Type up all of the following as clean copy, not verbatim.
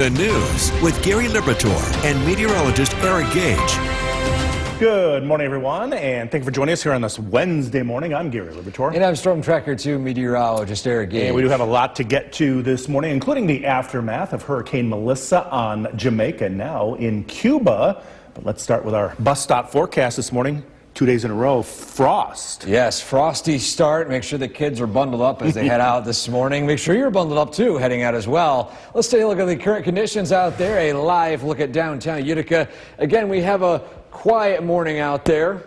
The news with Gary Liberatore and meteorologist Eric Gage. Good morning, everyone, and thank you for joining us here on this Wednesday morning. I'm Gary Liberatore. And I'm Storm Tracker 2 meteorologist Eric Gage. And we do have a lot to get to this morning, including the aftermath of Hurricane Melissa on Jamaica, now in Cuba. But let's start with our bus stop forecast this morning. 2 days in a row, frost. Yes, frosty start. Make sure the kids are bundled up as they head out this morning. Make sure you're bundled up too, heading out as well. Let's take a look at the current conditions out there. A live look at downtown Utica. Again, we have a quiet morning out there.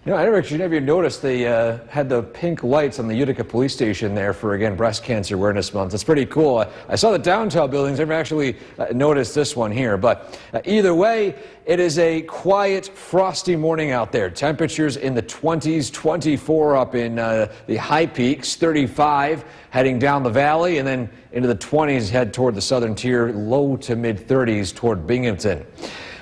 You know, I never noticed they had the pink lights on the Utica Police Station there for, again, Breast Cancer Awareness Month. It's pretty cool. I saw the downtown buildings. I've actually noticed this one here. But either way, it is a quiet, frosty morning out there. Temperatures in the 20s, 24 up in the high peaks, 35 heading down the valley, and then into the 20s head toward the southern tier, low to mid 30s toward Binghamton.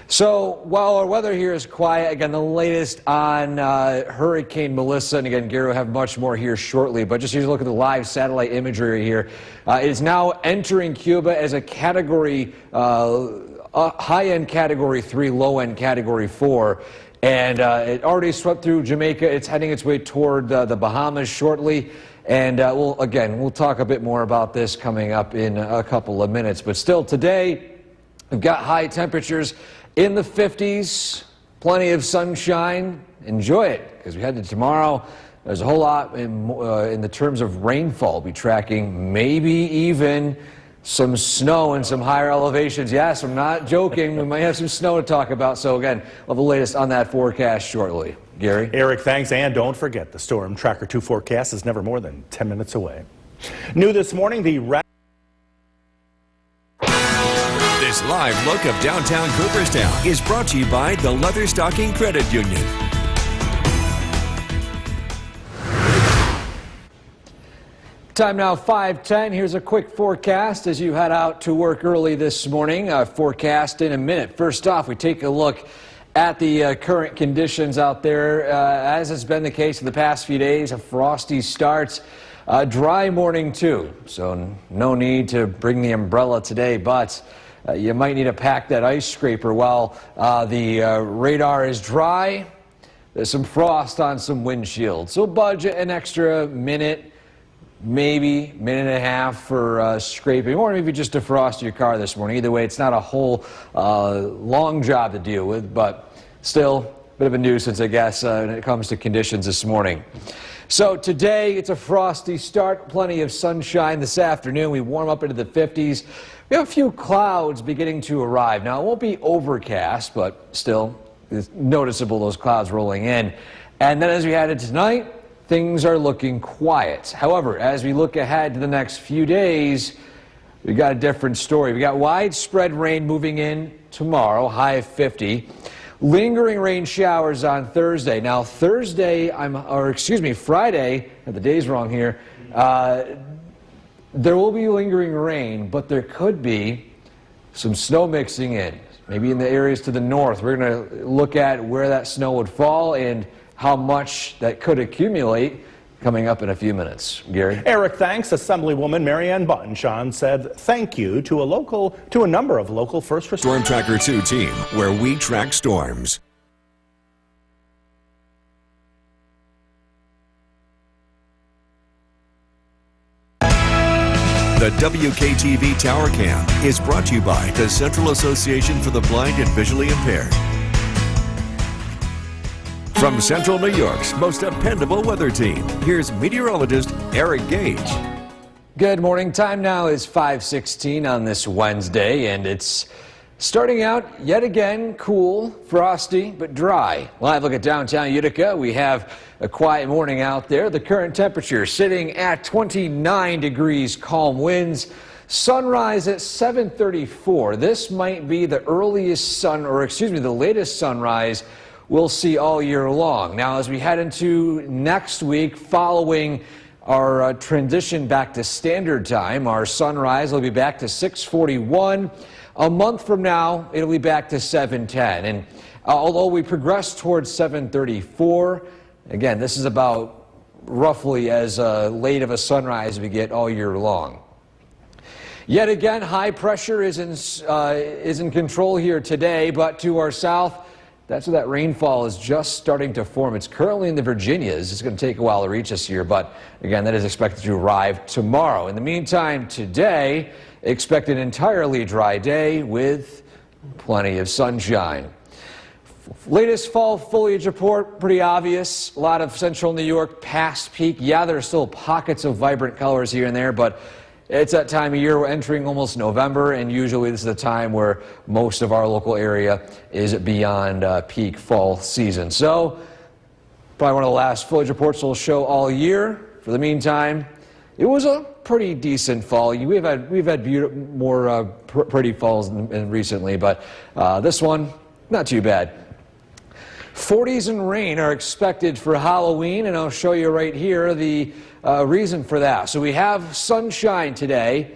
So while our weather here is quiet, again, the latest on Hurricane Melissa, and again, Gary will have much more here shortly, but just here's a look at the live satellite imagery here. It is now entering Cuba as a category, high-end category 3, low-end category 4. And it already swept through Jamaica. It's heading its way toward the Bahamas shortly. And we'll talk a bit more about this coming up in a couple of minutes. But still today, we've got high temperatures in the 50s, plenty of sunshine. Enjoy it, because we head to tomorrow. There's a whole lot in the terms of rainfall. We'll be tracking maybe even some snow in some higher elevations. Yes, I'm not joking. We might have some snow to talk about. So again, we'll have the latest on that forecast shortly. Gary? Eric, thanks. And don't forget, the Storm Tracker 2 forecast is never more than 10 minutes away. New this morning, This live look of downtown Cooperstown is brought to you by the Leatherstocking Credit Union. Time now 5:10. Here's a quick forecast as you head out to work early this morning. Forecast in a minute. First off, we take a look at the current conditions out there. As has been the case for the past few days, a frosty start. Dry morning too, so no need to bring the umbrella today, but you might need to pack that ice scraper while the radar is dry. There's some frost on some windshields, so budget an extra minute, maybe minute and a half for scraping, or maybe just defrost your car this morning. Either way, it's not a whole long job to deal with, but still a bit of a nuisance, I guess, when it comes to conditions this morning. So today, it's a frosty start, plenty of sunshine this afternoon. We warm up into the 50s. We have a few clouds beginning to arrive. Now, it won't be overcast, but still, it's noticeable, those clouds rolling in. And then as we head into tonight, things are looking quiet. However, as we look ahead to the next few days, we got a different story. We got widespread rain moving in tomorrow, high of 50. Lingering rain showers on Thursday. Now, Friday, the day's wrong here, there will be lingering rain, but there could be some snow mixing in, maybe in the areas to the north. We're going to look at where that snow would fall and how much that could accumulate coming up in a few minutes. Gary? Eric, thanks. Assemblywoman Marianne Buttonshawn said thank you to a number of local first responders. Storm Tracker 2 team, where we track storms. The WKTV Tower Cam is brought to you by the Central Association for the Blind and Visually Impaired. From Central New York's most dependable weather team, here's meteorologist Eric Gage. Good morning. Time now is 5:16 on this Wednesday, and it's starting out yet again cool, frosty, but dry. Live look at downtown Utica. We have a quiet morning out there. The current temperature sitting at 29 degrees, calm winds. Sunrise at 7:34. This might be the the latest sunrise we'll see all year long. Now, as we head into next week, following our transition back to standard time, our sunrise will be back to 6:41. A month from now, it'll be back to 7:10. And although we progress towards 7:34, again, this is about roughly as late of a sunrise as we get all year long. Yet again, high pressure is in control here today, but to our south, that's where that rainfall is just starting to form. It's currently in the Virginias. It's going to take a while to reach us here, but again, that is expected to arrive tomorrow. In the meantime, today, expect an entirely dry day with plenty of sunshine. Latest fall foliage report, pretty obvious. A lot of central New York past peak. Yeah, there are still pockets of vibrant colors here and there, but it's that time of year. We're entering almost November, and usually this is the time where most of our local area is beyond peak fall season. So, probably one of the last foliage reports we'll show all year. For the meantime, it was a pretty decent fall. We've had more pretty falls recently, but this one, not too bad. 40s and rain are expected for Halloween, and I'll show you right here the reason for that. So we have sunshine today,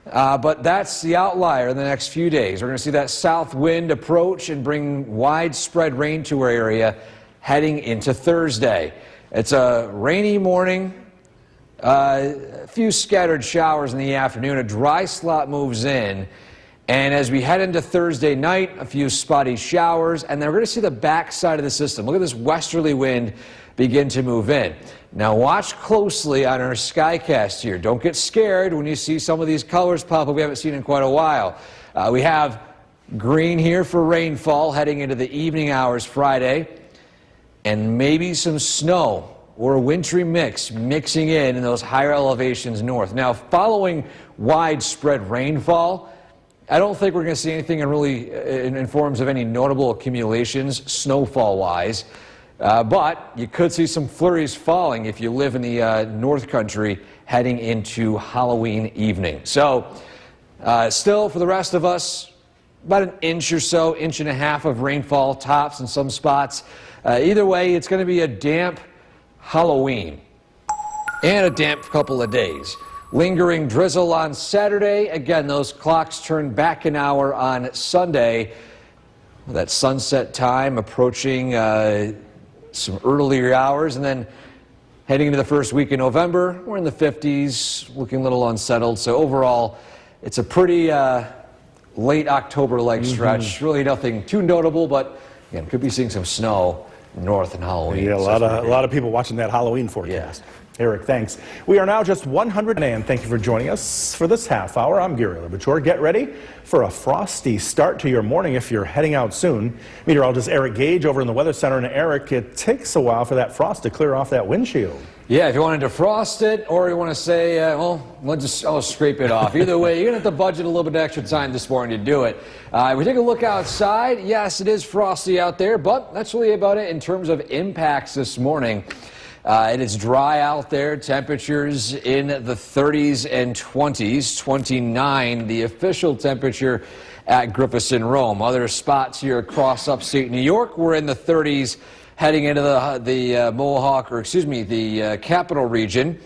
but that's the outlier in the next few days. We're going to see that south wind approach and bring widespread rain to our area heading into Thursday. It's a rainy morning, a few scattered showers in the afternoon, a dry slot moves in. And as we head into Thursday night, a few spotty showers, and then we're going to see the backside of the system. Look at this westerly wind begin to move in. Now watch closely on our Skycast here. Don't get scared when you see some of these colors pop up we haven't seen in quite a while. We have green here for rainfall heading into the evening hours Friday, and maybe some snow or a wintry mix mixing in those higher elevations north. Now following widespread rainfall, I don't think we're going to see anything in forms of any notable accumulations snowfall-wise, but you could see some flurries falling if you live in the North Country heading into Halloween evening. So still, for the rest of us, about an inch or so, inch and a half of rainfall tops in some spots. Either way, it's going to be a damp Halloween and a damp couple of days. Lingering drizzle on Saturday. Again, those clocks turn back an hour on Sunday. That sunset time approaching some earlier hours, and then heading into the first week in November, we're in the 50s, looking a little unsettled. So overall, it's a pretty late October-like stretch. Really nothing too notable, but again, could be seeing some snow north in Halloween. Yeah, a lot of people watching that Halloween forecast. Yeah. Eric, thanks. We are now just 100, and thank you for joining us for this half hour. I'm Gary Libichor. Get ready for a frosty start to your morning if you're heading out soon. Meteorologist Eric Gage over in the Weather Center. And Eric, it takes a while for that frost to clear off that windshield. Yeah, if you want to defrost it or you want to say, I'll scrape it off. Either way, you're going to have to budget a little bit extra time this morning to do it. We take a look outside. Yes, it is frosty out there, but that's really about it in terms of impacts this morning. It is dry out there, temperatures in the 30s and 20s, 29 the official temperature at Griffinson Rome. Other spots here across upstate New York were in the 30s heading into the capital region.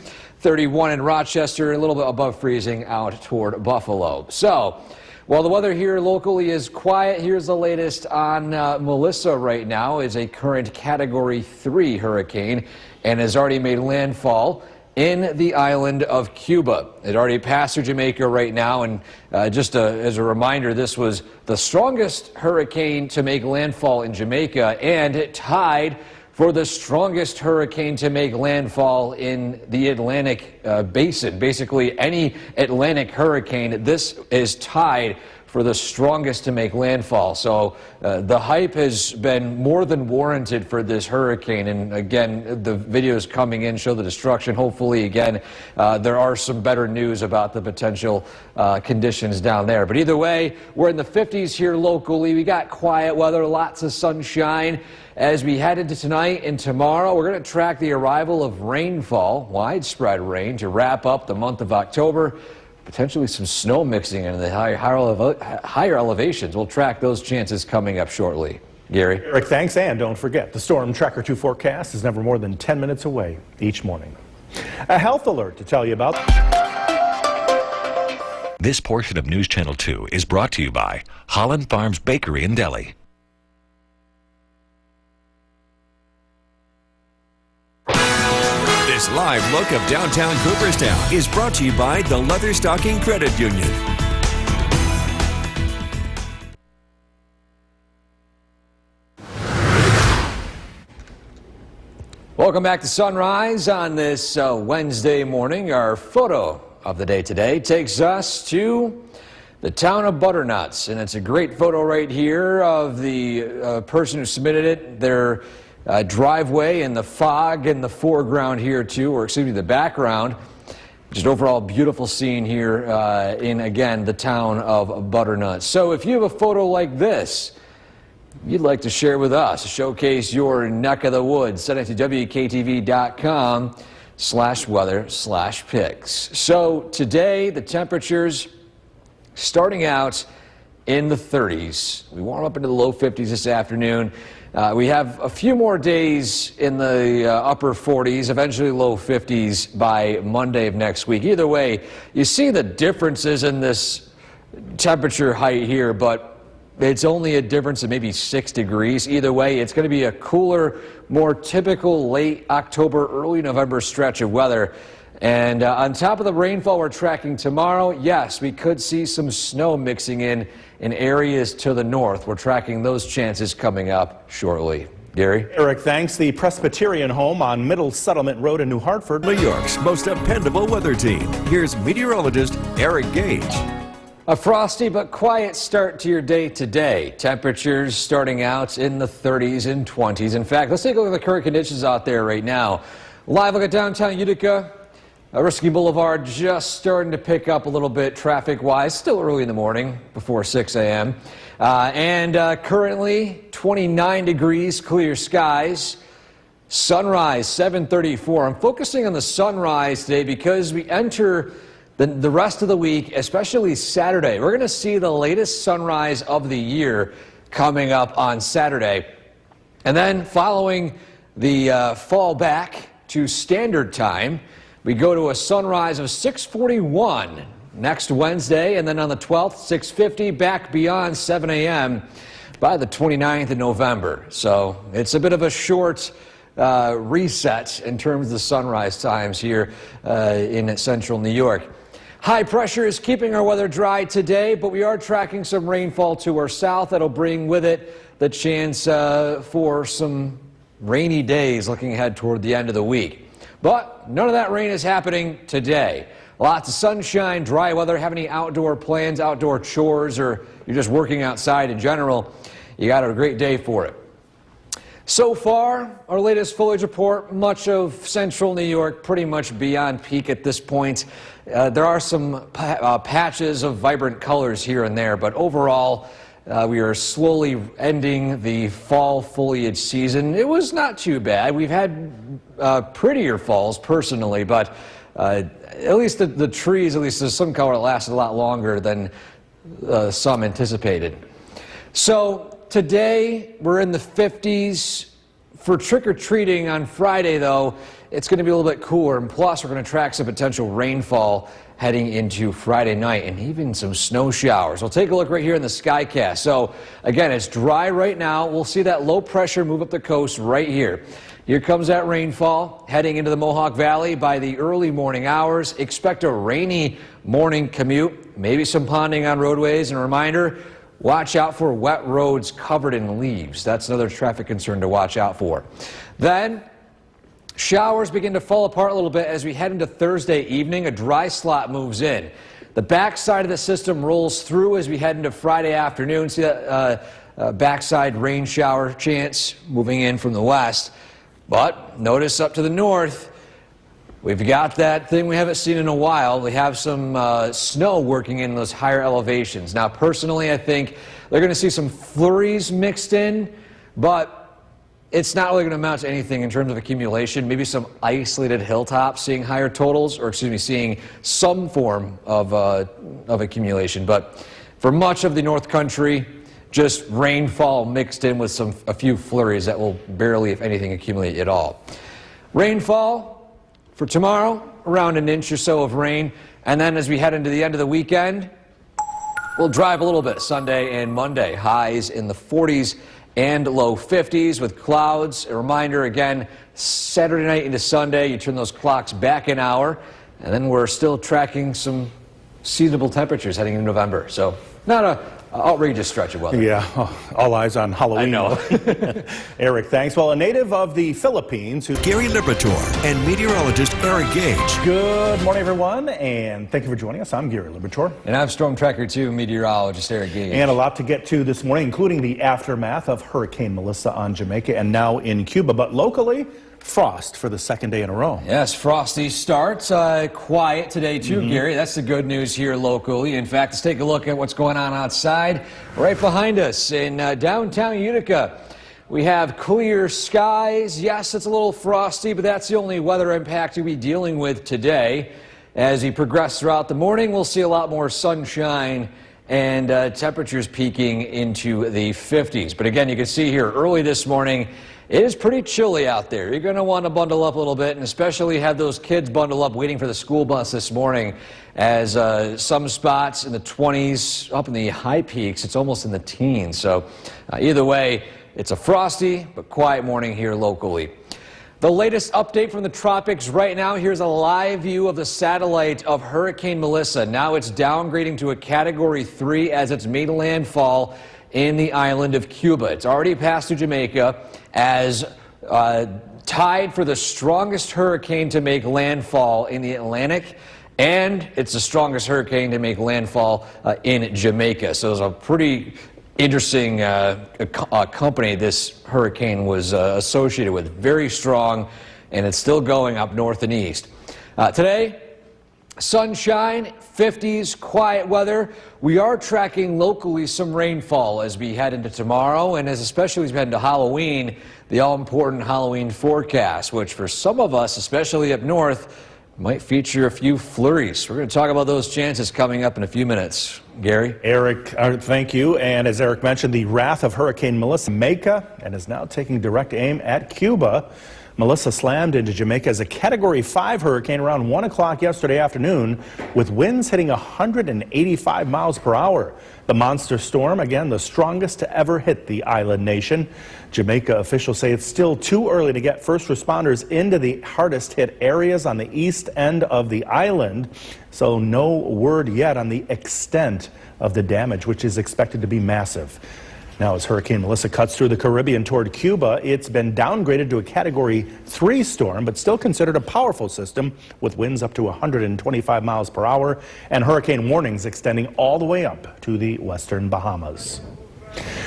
31 in Rochester, a little bit above freezing out toward Buffalo. So, while the weather here locally is quiet, here's the latest on Melissa right now. Is a current Category 3 hurricane and has already made landfall in the island of Cuba. It already passed through Jamaica right now, and as a reminder, this was the strongest hurricane to make landfall in Jamaica, and it tied for the strongest hurricane to make landfall in the Atlantic basin. Basically, any Atlantic hurricane, this is tied for the strongest to make landfall. So the hype has been more than warranted for this hurricane. And again, the videos coming in show the destruction. Hopefully, again, there are some better news about the potential conditions down there. But either way, we're in the 50s here locally. We got quiet weather, lots of sunshine. As we head into tonight and tomorrow, we're going to track the arrival of rainfall, widespread rain, to wrap up the month of October. Potentially some snow mixing in the higher elevations. We'll track those chances coming up shortly. Gary. Eric, thanks. And don't forget, the Storm Tracker 2 forecast is never more than 10 minutes away each morning. A health alert to tell you about. This portion of News Channel 2 is brought to you by Holland Farms Bakery and Deli. This live look of downtown Cooperstown is brought to you by the Leatherstocking Credit Union. Welcome back to Sunrise on this Wednesday morning. Our photo of the day today takes us to the town of Butternuts, and it's a great photo right here of the person who submitted it. Their driveway and the fog in the foreground here too, or excuse me, the background. Just overall beautiful scene here in, again, the town of Butternuts. So if you have a photo like this you'd like to share with us, showcase your neck of the woods, send it to WKTV.com/weather/pics. So today the temperatures starting out in the 30s. We warm up into the low 50s this afternoon. We have a few more days in the upper 40s, eventually low 50s by Monday of next week. Either way, you see the differences in this temperature height here, but it's only a difference of maybe 6 degrees. Either way, it's going to be a cooler, more typical late October, early November stretch of weather. And on top of the rainfall we're tracking tomorrow, yes, we could see some snow mixing in areas to the north. We're tracking those chances coming up shortly. Gary? Eric, thanks. The Presbyterian Home on Middle Settlement Road in New Hartford. New York's most dependable weather team. Here's meteorologist Eric Gage. A frosty but quiet start to your day today. Temperatures starting out in the 30s and 20s. In fact, let's take a look at the current conditions out there right now. Live look at downtown Utica. Risky Boulevard just starting to pick up a little bit traffic-wise. Still early in the morning, before 6 a.m. Currently 29 degrees, clear skies. Sunrise 7:34. I'm focusing on the sunrise today because we enter the rest of the week, especially Saturday. We're going to see the latest sunrise of the year coming up on Saturday. And then following the fall back to standard time, we go to a sunrise of 6:41 next Wednesday, and then on the 12th, 6:50, back beyond 7 a.m. by the 29th of November. So it's a bit of a short reset in terms of the sunrise times here in central New York. High pressure is keeping our weather dry today, but we are tracking some rainfall to our south that'll bring with it the chance for some rainy days looking ahead toward the end of the week. But none of that rain is happening today. Lots of sunshine, dry weather. Have any outdoor plans, outdoor chores, or you're just working outside in general, you got a great day for it. So far, our latest foliage report, much of central New York pretty much beyond peak at this point. There are some patches of vibrant colors here and there, but overall, we are slowly ending the fall foliage season. It was not too bad. We've had prettier falls personally, but at least the trees, at least there's some color that lasted a lot longer than some anticipated. So today, we're in the 50s. For trick-or-treating on Friday, though, it's going to be a little bit cooler, and plus we're going to track some potential rainfall heading into Friday night and even some snow showers. We'll take a look right here in the Skycast. So, again, it's dry right now. We'll see that low pressure move up the coast right here. Here comes that rainfall heading into the Mohawk Valley by the early morning hours. Expect a rainy morning commute, maybe some ponding on roadways, and a reminder, watch out for wet roads covered in leaves. That's another traffic concern to watch out for. Then, showers begin to fall apart a little bit as we head into Thursday evening. A dry slot moves in. The backside of the system rolls through as we head into Friday afternoon. See that backside rain shower chance moving in from the west. But notice up to the north, we've got that thing we haven't seen in a while. We have some snow working in those higher elevations. Now, personally, I think they're going to see some flurries mixed in, but it's not really going to amount to anything in terms of accumulation. Maybe some isolated hilltops seeing higher totals, or excuse me, seeing some form of accumulation. But for much of the North Country, just rainfall mixed in with a few flurries that will barely, if anything, accumulate at all. Rainfall for tomorrow, around an inch or so of rain. And then as we head into the end of the weekend, we'll drive a little bit Sunday and Monday. Highs in the 40s and low 50s with clouds. A reminder again, Saturday night into Sunday, you turn those clocks back an hour, and then we're still tracking some seasonable temperatures heading into November. So not a outrageous stretch of weather. Yeah, all eyes on Halloween. I know. Eric, thanks. Well, a native of the Philippines who... Gary Liberatore and meteorologist Eric Gage. Good morning, everyone, and thank you for joining us. I'm Gary Liberatore. And I'm Storm Tracker 2 meteorologist Eric Gage. And a lot to get to this morning, including the aftermath of Hurricane Melissa on Jamaica and now in Cuba. But locally, frost for the second day in a row. Yes, frosty starts. Quiet today, too, Gary. That's the good news here locally. In fact, let's take a look at what's going on outside right behind us in downtown Utica. We have clear skies. Yes, it's a little frosty, but that's the only weather impact you'll be dealing with today. As we progress throughout the morning, we'll see a lot more sunshine and temperatures peaking into the 50s. But again, you can see here early this morning, it is pretty chilly out there. You're going to want to bundle up a little bit, and especially have those kids bundle up waiting for the school bus this morning, as some spots in the 20s, up in the high peaks, it's almost in the teens. So either way, it's a frosty but quiet morning here locally. The latest update from the tropics right now. Here's a live view of the satellite of Hurricane Melissa. Now it's downgrading to a Category 3 as it's made landfall in the island of Cuba. It's already passed through Jamaica as tied for the strongest hurricane to make landfall in the Atlantic, and it's the strongest hurricane to make landfall in Jamaica. So it's a pretty interesting company this hurricane was associated with. Very strong, and it's still going up north and east. Today, sunshine, 50s, quiet weather. We are tracking locally some rainfall as we head into tomorrow, and especially as we head into Halloween, the all-important Halloween forecast, which for some of us, especially up north, might feature a few flurries. We're going to talk about those chances coming up in a few minutes. Gary? Eric, thank you. And as Eric mentioned, the wrath of Hurricane Melissa Jamaica and is now taking direct aim at Cuba. Melissa slammed into Jamaica as a Category 5 hurricane around 1 o'clock yesterday afternoon, with winds hitting 185 miles per hour. The monster storm, again, the strongest to ever hit the island nation. Jamaica officials say it's still too early to get first responders into the hardest hit areas on the east end of the island, so no word yet on the extent of the damage, which is expected to be massive. Now, as Hurricane Melissa cuts through the Caribbean toward Cuba, it's been downgraded to a Category 3 storm, but still considered a powerful system with winds up to 125 miles per hour and hurricane warnings extending all the way up to the western Bahamas.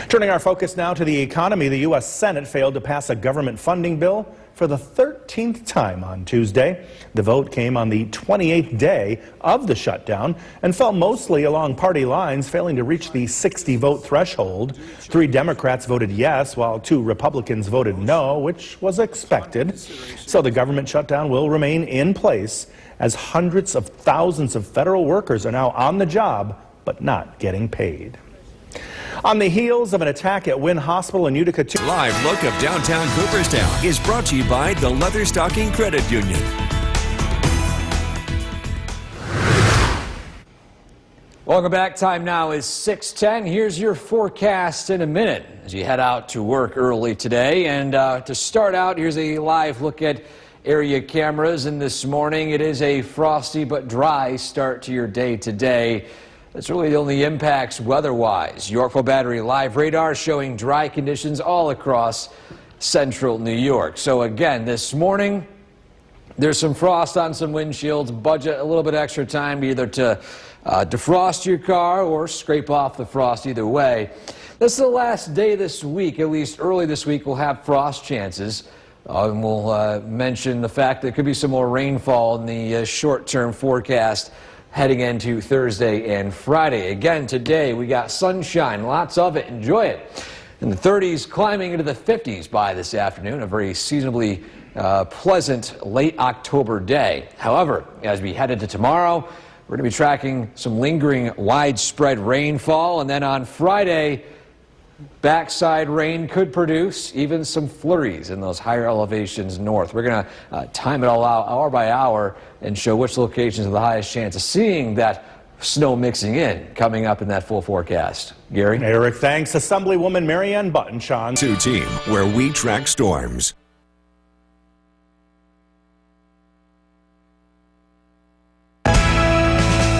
Turning our focus now to the economy, the U.S. Senate failed to pass a government funding bill for the 13th time on Tuesday. The vote came on the 28th day of the shutdown and fell mostly along party lines, failing to reach the 60-vote threshold. 3 Democrats voted yes, while 2 Republicans voted no, which was expected. So the government shutdown will remain in place as hundreds of thousands of federal workers are now on the job but not getting paid. On the heels of an attack at Wynn Hospital in Utica, Live look of downtown Cooperstown is brought to you by the Leatherstocking Credit Union. Welcome back. Time now is 6:10. Here's your forecast in a minute as you head out to work early today. And to start out, here's a live look at area cameras. And this morning, it is a frosty but dry start to your day today. That's really the only impacts weather-wise. Yorkville Battery live radar showing dry conditions all across central New York. So again, this morning, there's some frost on some windshields. Budget a little bit extra time either to defrost your car or scrape off the frost. Either way, this is the last day this week, at least early this week, we'll have frost chances. And we'll mention the fact that there could be some more rainfall in the short-term forecast heading into Thursday and Friday. Again, today we got sunshine, lots of it. Enjoy it. In the 30s, climbing into the 50s by this afternoon, a very seasonably pleasant late October day. However, as we head into tomorrow, we're going to be tracking some lingering widespread rainfall, and then on Friday, backside rain could produce even some flurries in those higher elevations north. We're going to time it all out hour by hour and show which locations have the highest chance of seeing that snow mixing in coming up in that full forecast. Gary? Eric, thanks. Assemblywoman Marianne Button-Sean. 2 team, where we track storms.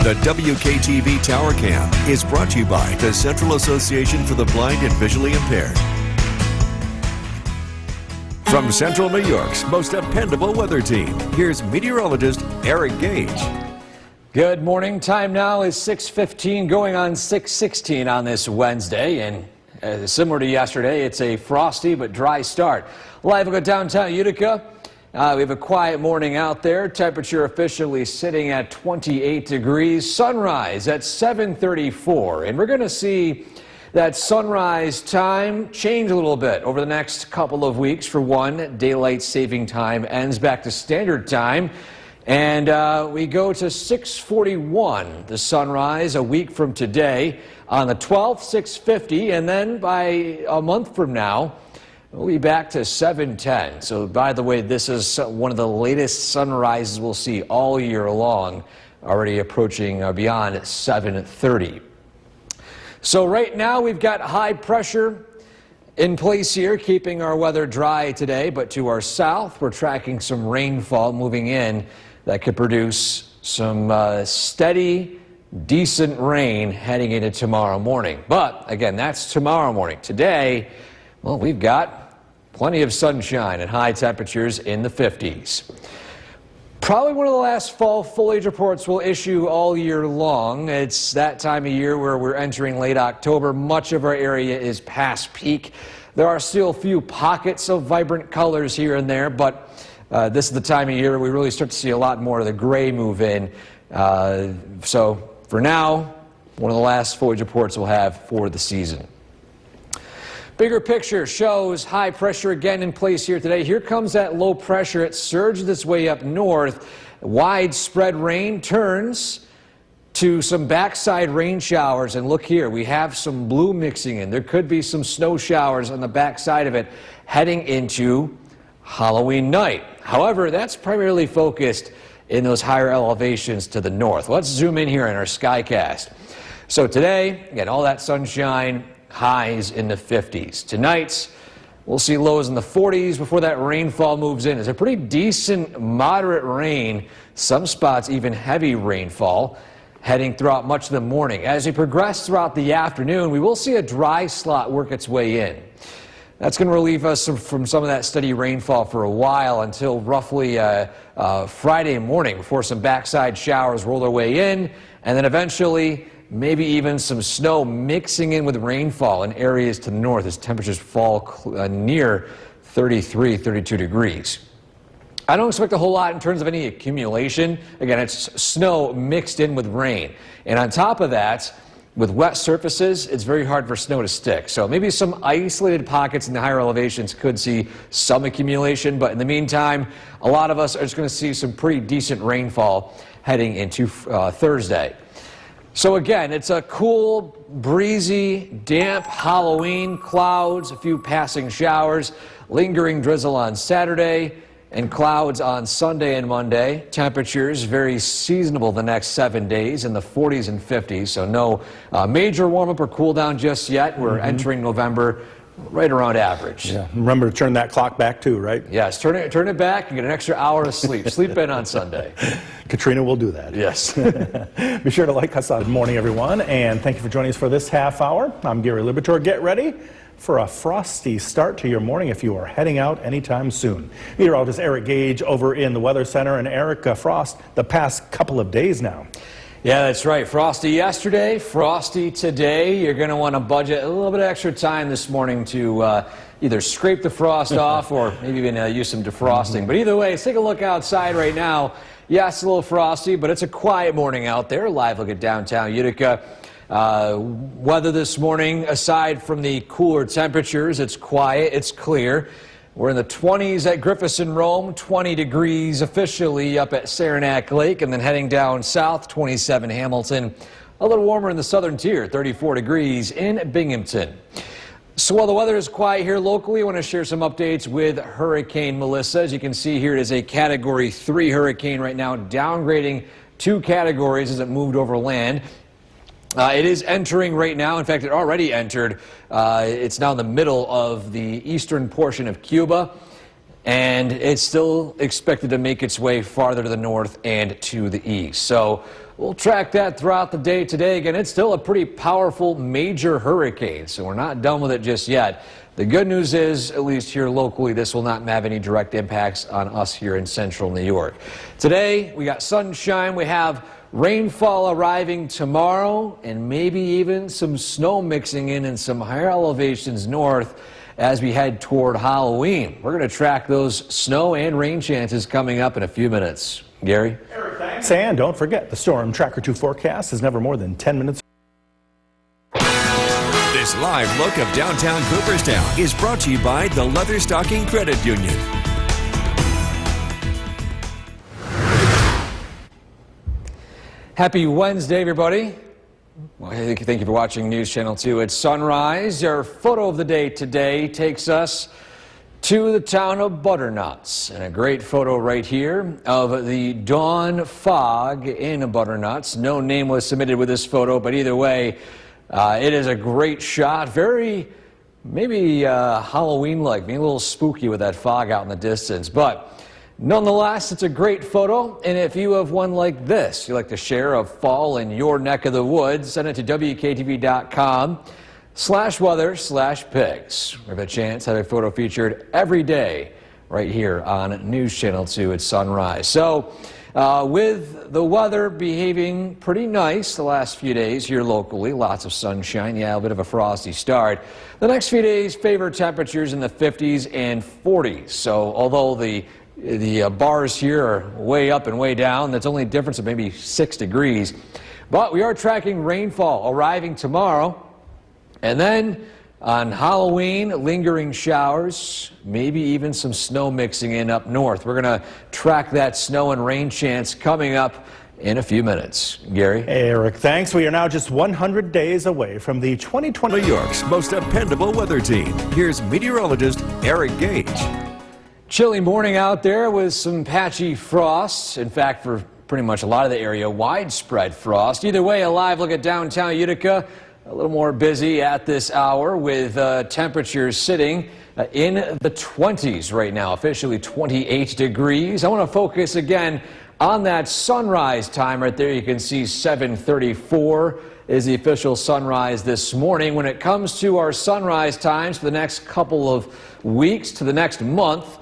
The WKTV Tower Cam is brought to you by the Central Association for the Blind and Visually Impaired. From Central New York's most dependable weather team, here's meteorologist Eric Gage. Good morning. Time now is 6:15, going on 6:16 on this Wednesday. And similar to yesterday, it's a frosty but dry start. Live at downtown Utica. We have a quiet morning out there. Temperature officially sitting at 28 degrees. Sunrise at 7:34. And we're going to see that sunrise time change a little bit over the next couple of weeks. For one, daylight saving time ends back to standard time. And we go to 6:41, the sunrise, a week from today. On the 12th, 6:50. And then by a month from now, we'll be back to 7:10. So, by the way, this is one of the latest sunrises we'll see all year long, already approaching beyond 7:30. So right now we've got high pressure in place here, keeping our weather dry today. But to our south, we're tracking some rainfall moving in that could produce some steady, decent rain heading into tomorrow morning. But again, that's tomorrow morning. Today, well, we've got plenty of sunshine and high temperatures in the 50s. Probably one of the last fall foliage reports we'll issue all year long. It's that time of year where we're entering late October. Much of our area is past peak. There are still a few pockets of vibrant colors here and there, but this is the time of year we really start to see a lot more of the gray move in. So for now, one of the last foliage reports we'll have for the season. Bigger picture shows high pressure again in place here today. Here comes that low pressure. It surged its way up north. Widespread rain turns to some backside rain showers. And look here, we have some blue mixing in. There could be some snow showers on the backside of it heading into Halloween night. However, that's primarily focused in those higher elevations to the north. Let's zoom in here in our Skycast. So today, again, all that sunshine, highs in the 50s. Tonight, we'll see lows in the 40s before that rainfall moves in. It's a pretty decent, moderate rain, some spots even heavy rainfall, heading throughout much of the morning. As we progress throughout the afternoon, we will see a dry slot work its way in. That's going to relieve us from some of that steady rainfall for a while until roughly Friday morning, before some backside showers roll their way in, and then eventually maybe even some snow mixing in with rainfall in areas to the north as temperatures fall near 33, 32 degrees. I don't expect a whole lot in terms of any accumulation. Again, it's snow mixed in with rain. And on top of that, with wet surfaces, it's very hard for snow to stick. So maybe some isolated pockets in the higher elevations could see some accumulation. But in the meantime, a lot of us are just going to see some pretty decent rainfall heading into Thursday. So again, it's a cool, breezy, damp Halloween. Clouds, a few passing showers, lingering drizzle on Saturday, and clouds on Sunday and Monday. Temperatures very seasonable the next 7 days in the 40s and 50s. So no major warm-up or cool down just yet. We're entering November right around average. Yeah. Remember to turn that clock back too, right? Yes, turn it back and get an extra hour of sleep. Sleep in on Sunday. Katrina will do that. Yes. Be sure to like us on Good Morning, everyone, and thank you for joining us for this half hour. I'm Gary Libator. Get ready for a frosty start to your morning if you are heading out anytime soon. Meteorologist Eric Gage over in the Weather Center, and Eric, frost the past couple of days now. Yeah, that's right. Frosty yesterday, frosty today. You're going to want to budget a little bit of extra time this morning to either scrape the frost off or maybe even use some defrosting. But either way, let's take a look outside right now. Yes, it's a little frosty, but it's a quiet morning out there. Live look at downtown Utica. Weather this morning, aside from the cooler temperatures, it's quiet, it's clear. We're in the 20s at Griffiths and Rome, 20 degrees officially up at Saranac Lake, and then heading down south, 27 Hamilton. A little warmer in the southern tier, 34 degrees in Binghamton. So while the weather is quiet here locally, I want to share some updates with Hurricane Melissa. As you can see here, it is a Category 3 hurricane right now, downgrading 2 categories as it moved over land. It is entering right now. In fact, it already entered. It's now in the middle of the eastern portion of Cuba, and it's still expected to make its way farther to the north and to the east. So we'll track that throughout the day today. Again, it's still a pretty powerful major hurricane, so we're not done with it just yet. The good news is, at least here locally, this will not have any direct impacts on us here in central New York. Today, we got sunshine. We have rainfall arriving tomorrow, and maybe even some snow mixing in some higher elevations north as we head toward Halloween. We're going to track those snow and rain chances coming up in a few minutes. Gary? Eric, thanks. And don't forget, the Storm Tracker 2 forecast is never more than 10 minutes. This live look of downtown Cooperstown is brought to you by the Leatherstocking Credit Union. Happy Wednesday, everybody. Well, thank you for watching News Channel 2 at sunrise. Our photo of the day today takes us to the town of Butternuts. And a great photo right here of the dawn fog in Butternuts. No name was submitted with this photo, but either way, it is a great shot. Very, maybe Halloween-like, maybe a little spooky with that fog out in the distance. But nonetheless, it's a great photo, and if you have one like this, you'd like to share a fall in your neck of the woods, send it to WKTV.com/weather/pigs. We have a chance to have a photo featured every day right here on News Channel 2 at sunrise. So with the weather behaving pretty nice the last few days here locally, lots of sunshine, yeah, a bit of a frosty start. The next few days favor temperatures in the 50s and 40s. So although the bars here are way up and way down, that's only a difference of maybe 6 degrees. But we are tracking rainfall arriving tomorrow. And then on Halloween, lingering showers, maybe even some snow mixing in up north. We're going to track that snow and rain chance coming up in a few minutes. Gary? Eric, thanks. We are now just 100 days away from the 2020 New York's most dependable weather team. Here's meteorologist Eric Gage. Chilly morning out there with some patchy frost. In fact, for pretty much a lot of the area, widespread frost. Either way, a live look at downtown Utica. A little more busy at this hour with temperatures sitting in the 20s right now, officially 28 degrees. I want to focus again on that sunrise time right there. You can see 7:34 is the official sunrise this morning. When it comes to our sunrise times for the next couple of weeks to the next month,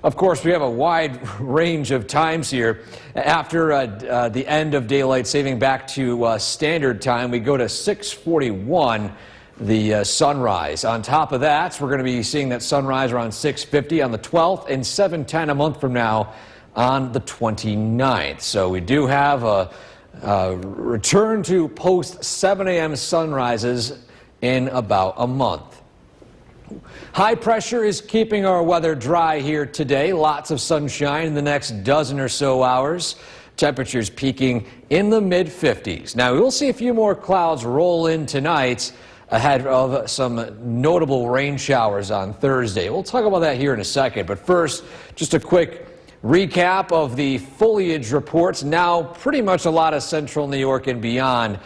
of course, we have a wide range of times here. After the end of daylight saving back to standard time, we go to 6:41, the sunrise. On top of that, we're going to be seeing that sunrise around 6:50 on the 12th and 7:10 a month from now on the 29th. So we do have a return to post 7 a.m. sunrises in about a month. High pressure is keeping our weather dry here today. Lots of sunshine in the next dozen or so hours. Temperatures peaking in the mid-50s. Now, we'll see a few more clouds roll in tonight ahead of some notable rain showers on Thursday. We'll talk about that here in a second. But first, just a quick recap of the foliage reports. Now, pretty much a lot of central New York and beyond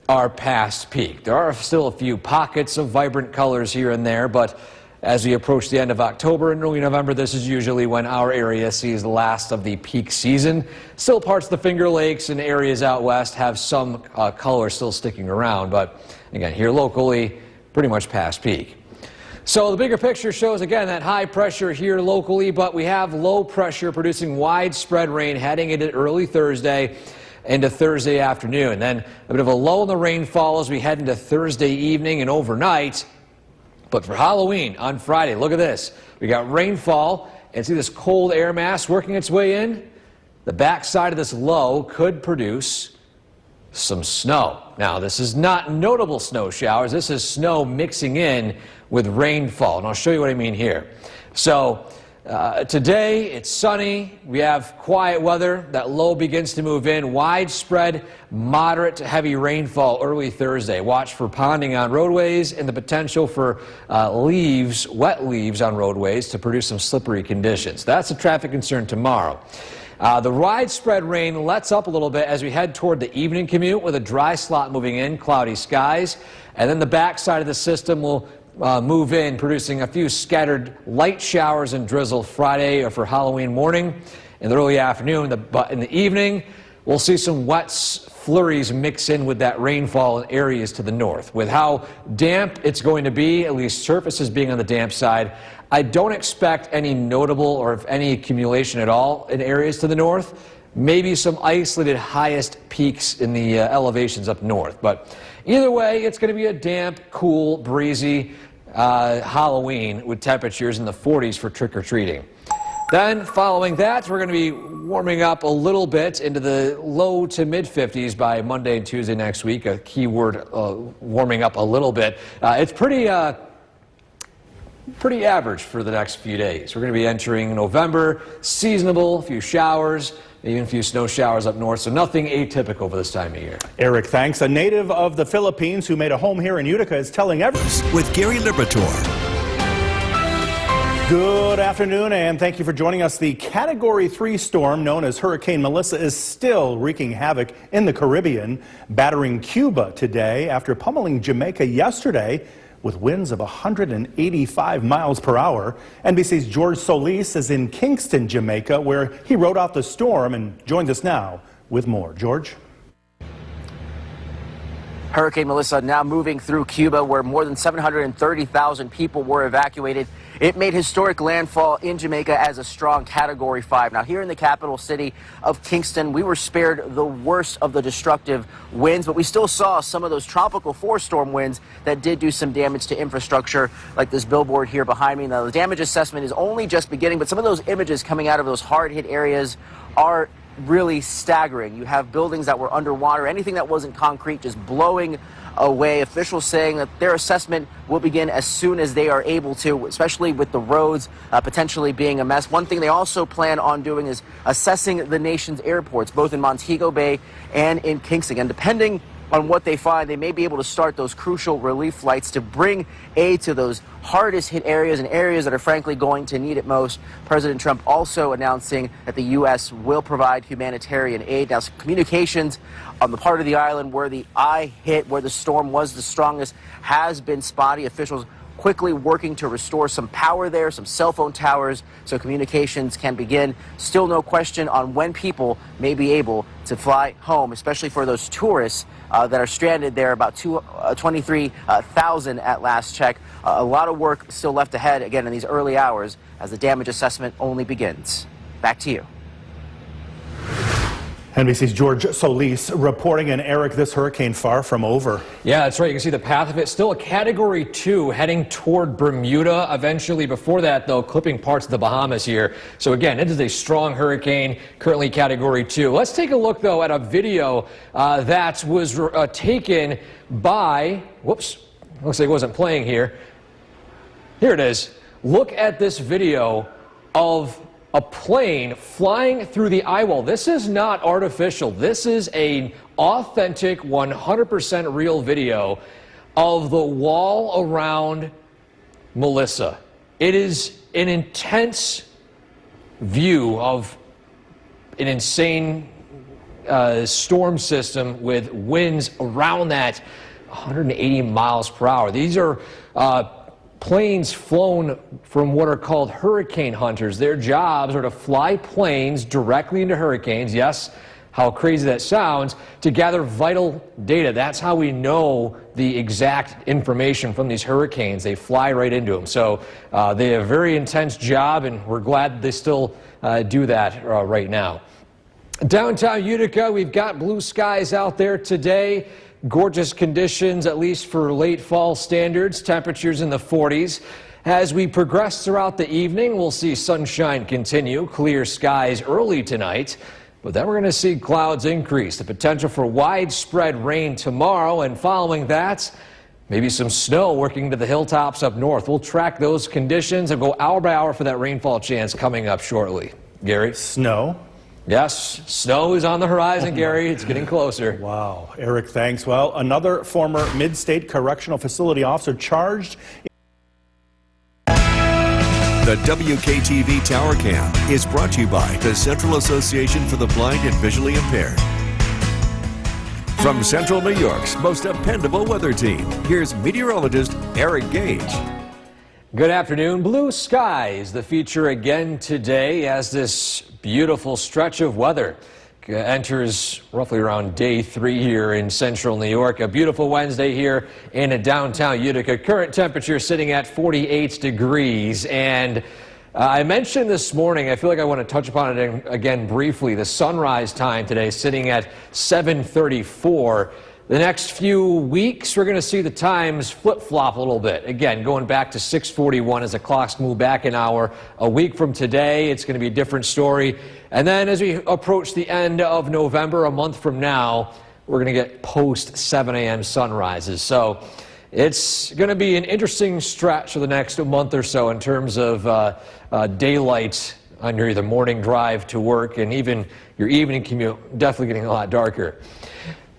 are past peak. There are still a few pockets of vibrant colors here and there, but as we approach the end of October and early November, this is usually when our area sees the last of the peak season. Still, parts of the Finger Lakes and areas out west have some color still sticking around, but again, here locally, pretty much past peak. So the bigger picture shows, again, that high pressure here locally, but we have low pressure producing widespread rain heading into early Thursday into Thursday afternoon. Then a bit of a lull in the rainfall as we head into Thursday evening and overnight. But for Halloween on Friday, look at this. We got rainfall, and see this cold air mass working its way in? The backside of this low could produce some snow. Now, this is not notable snow showers. This is snow mixing in with rainfall, and I'll show you what I mean here. So today, it's sunny. We have quiet weather. That low begins to move in. Widespread, moderate to heavy rainfall early Thursday. Watch for ponding on roadways and the potential for wet leaves on roadways to produce some slippery conditions. That's a traffic concern tomorrow. The widespread rain lets up a little bit as we head toward the evening commute with a dry slot moving in, cloudy skies. And then the backside of the system will move in, producing a few scattered light showers and drizzle Friday or for Halloween morning. In the early afternoon, but in the evening, we'll see some wet flurries mix in with that rainfall in areas to the north. With how damp it's going to be, at least surfaces being on the damp side, I don't expect any notable or if any accumulation at all in areas to the north. Maybe some isolated highest peaks in the elevations up north. But either way, it's going to be a damp, cool, breezy Halloween with temperatures in the 40s for trick-or-treating. Then following that, we're going to be warming up a little bit into the low to mid 50s by Monday and Tuesday next week. A key word, warming up a little bit. It's pretty average for the next few days. We're going to be entering November, seasonable, a few showers, even a few snow showers up north, so nothing atypical for this time of year. Eric, thanks. A native of the Philippines who made a home here in Utica is telling everyone. With Gary Liberatore. Good afternoon, and thank you for joining us. The Category 3 storm known as Hurricane Melissa is still wreaking havoc in the Caribbean, battering Cuba today after pummeling Jamaica yesterday with winds of 185 miles per hour. NBC's George Solis is in Kingston, Jamaica, where he rode out the storm and joins us now with more. George? Hurricane Melissa now moving through Cuba, where more than 730,000 people were evacuated. It made historic landfall in Jamaica as a strong Category 5. Now, here in the capital city of Kingston, we were spared the worst of the destructive winds, but we still saw some of those tropical force-storm winds that did do some damage to infrastructure, like this billboard here behind me. Now, the damage assessment is only just beginning, but some of those images coming out of those hard-hit areas are really staggering. You have buildings that were underwater, anything that wasn't concrete just blowing away. Officials saying that their assessment will begin as soon as they are able to, especially with the roads potentially being a mess. One thing they also plan on doing is assessing the nation's airports, both in Montego Bay and in Kingston. And depending on what they find, they may be able to start those crucial relief flights to bring aid to those hardest hit areas and areas that are frankly going to need it most. President Trump also announcing that the U.S. will provide humanitarian aid. Now, communications on the part of the island where the eye hit, where the storm was the strongest, has been spotty. Officials quickly working to restore some power there, some cell phone towers, so communications can begin. Still no question on when people may be able to fly home, especially for those tourists that are stranded there, about 23,000 at last check. A lot of work still left ahead, again, in these early hours as the damage assessment only begins. Back to you. NBC's George Solis reporting. And Eric, this hurricane far from over. Yeah, that's right. You can see the path of it. Still a Category 2 heading toward Bermuda eventually. Before that, though, clipping parts of the Bahamas here. So again, it is a strong hurricane, currently Category 2. Let's take a look, though, at a video that was taken by, whoops, looks like it wasn't playing here. Here it is. Look at this video of a plane flying through the eye wall. This is not artificial. This is an authentic, 100% real video of the wall around Melissa. It is an intense view of an insane storm system with winds around that 180 miles per hour. These are planes flown from what are called hurricane hunters. Their jobs are to fly planes directly into hurricanes. Yes, how crazy that sounds, to gather vital data. That's how we know the exact information from these hurricanes. They fly right into them. So they have a very intense job, and we're glad they still do that right now. Downtown Utica, we've got blue skies out there today. Gorgeous conditions, at least for late fall standards, temperatures in the 40s. As we progress throughout the evening, we'll see sunshine continue, clear skies early tonight, but then we're going to see clouds increase. The potential for widespread rain tomorrow, and following that, maybe some snow working to the hilltops up north. We'll track those conditions and go hour by hour for that rainfall chance coming up shortly. Gary? Snow? Yes, snow is on the horizon, Gary. It's getting closer. Wow. Eric, thanks. Well, another former Mid-State Correctional Facility officer charged. The The WKTV Tower Cam is brought to you by the Central Association for the Blind and Visually Impaired. From Central New York's most dependable weather team, here's meteorologist Eric Gage. Good afternoon. Blue skies, the feature again today as this beautiful stretch of weather enters roughly around day 3 here in Central New York. A beautiful Wednesday here in downtown Utica. Current temperature sitting at 48 degrees. And I mentioned this morning, I feel like I want to touch upon it again briefly, the sunrise time today sitting at 7:34. The next few weeks, we're going to see the times flip-flop a little bit. Again, going back to 6:41 as the clocks move back an hour. A week from today, it's going to be a different story. And then as we approach the end of November, a month from now, we're going to get post 7 a.m. sunrises. So it's going to be an interesting stretch for the next month or so in terms of daylight on your either morning drive to work and even your evening commute, definitely getting a lot darker.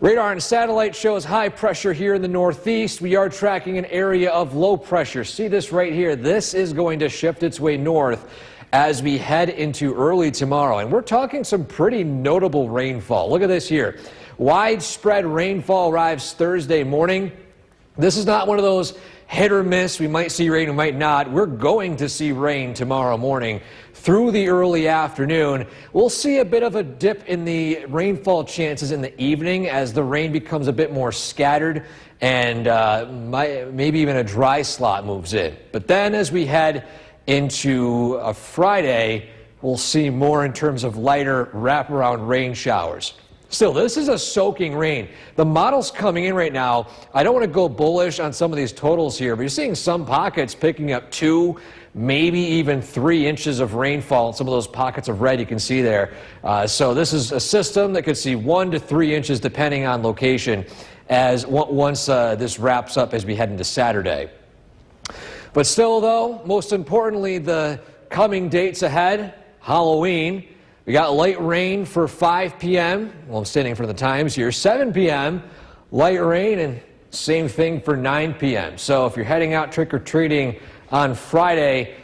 Radar and satellite shows high pressure here in the northeast. We are tracking an area of low pressure. See this right here. This is going to shift its way north as we head into early tomorrow. And we're talking some pretty notable rainfall. Look at this here. Widespread rainfall arrives Thursday morning. This is not one of those hit or miss. We might see rain, we might not. We're going to see rain tomorrow morning through the early afternoon. We'll see a bit of a dip in the rainfall chances in the evening as the rain becomes a bit more scattered and maybe even a dry slot moves in. But then as we head into a Friday, we'll see more in terms of lighter wraparound rain showers. Still, this is a soaking rain. The model's coming in right now. I don't want to go bullish on some of these totals here, but you're seeing some pockets picking up 2, maybe even 3 inches of rainfall in some of those pockets of red you can see there. So this is a system that could see 1 to 3 inches depending on location once this wraps up as we head into Saturday. But still, though, most importantly, the coming dates ahead, Halloween. We got light rain for 5 p.m. Well, I'm standing for the times here. 7 p.m., light rain, and same thing for 9 p.m. So if you're heading out trick-or-treating on Friday,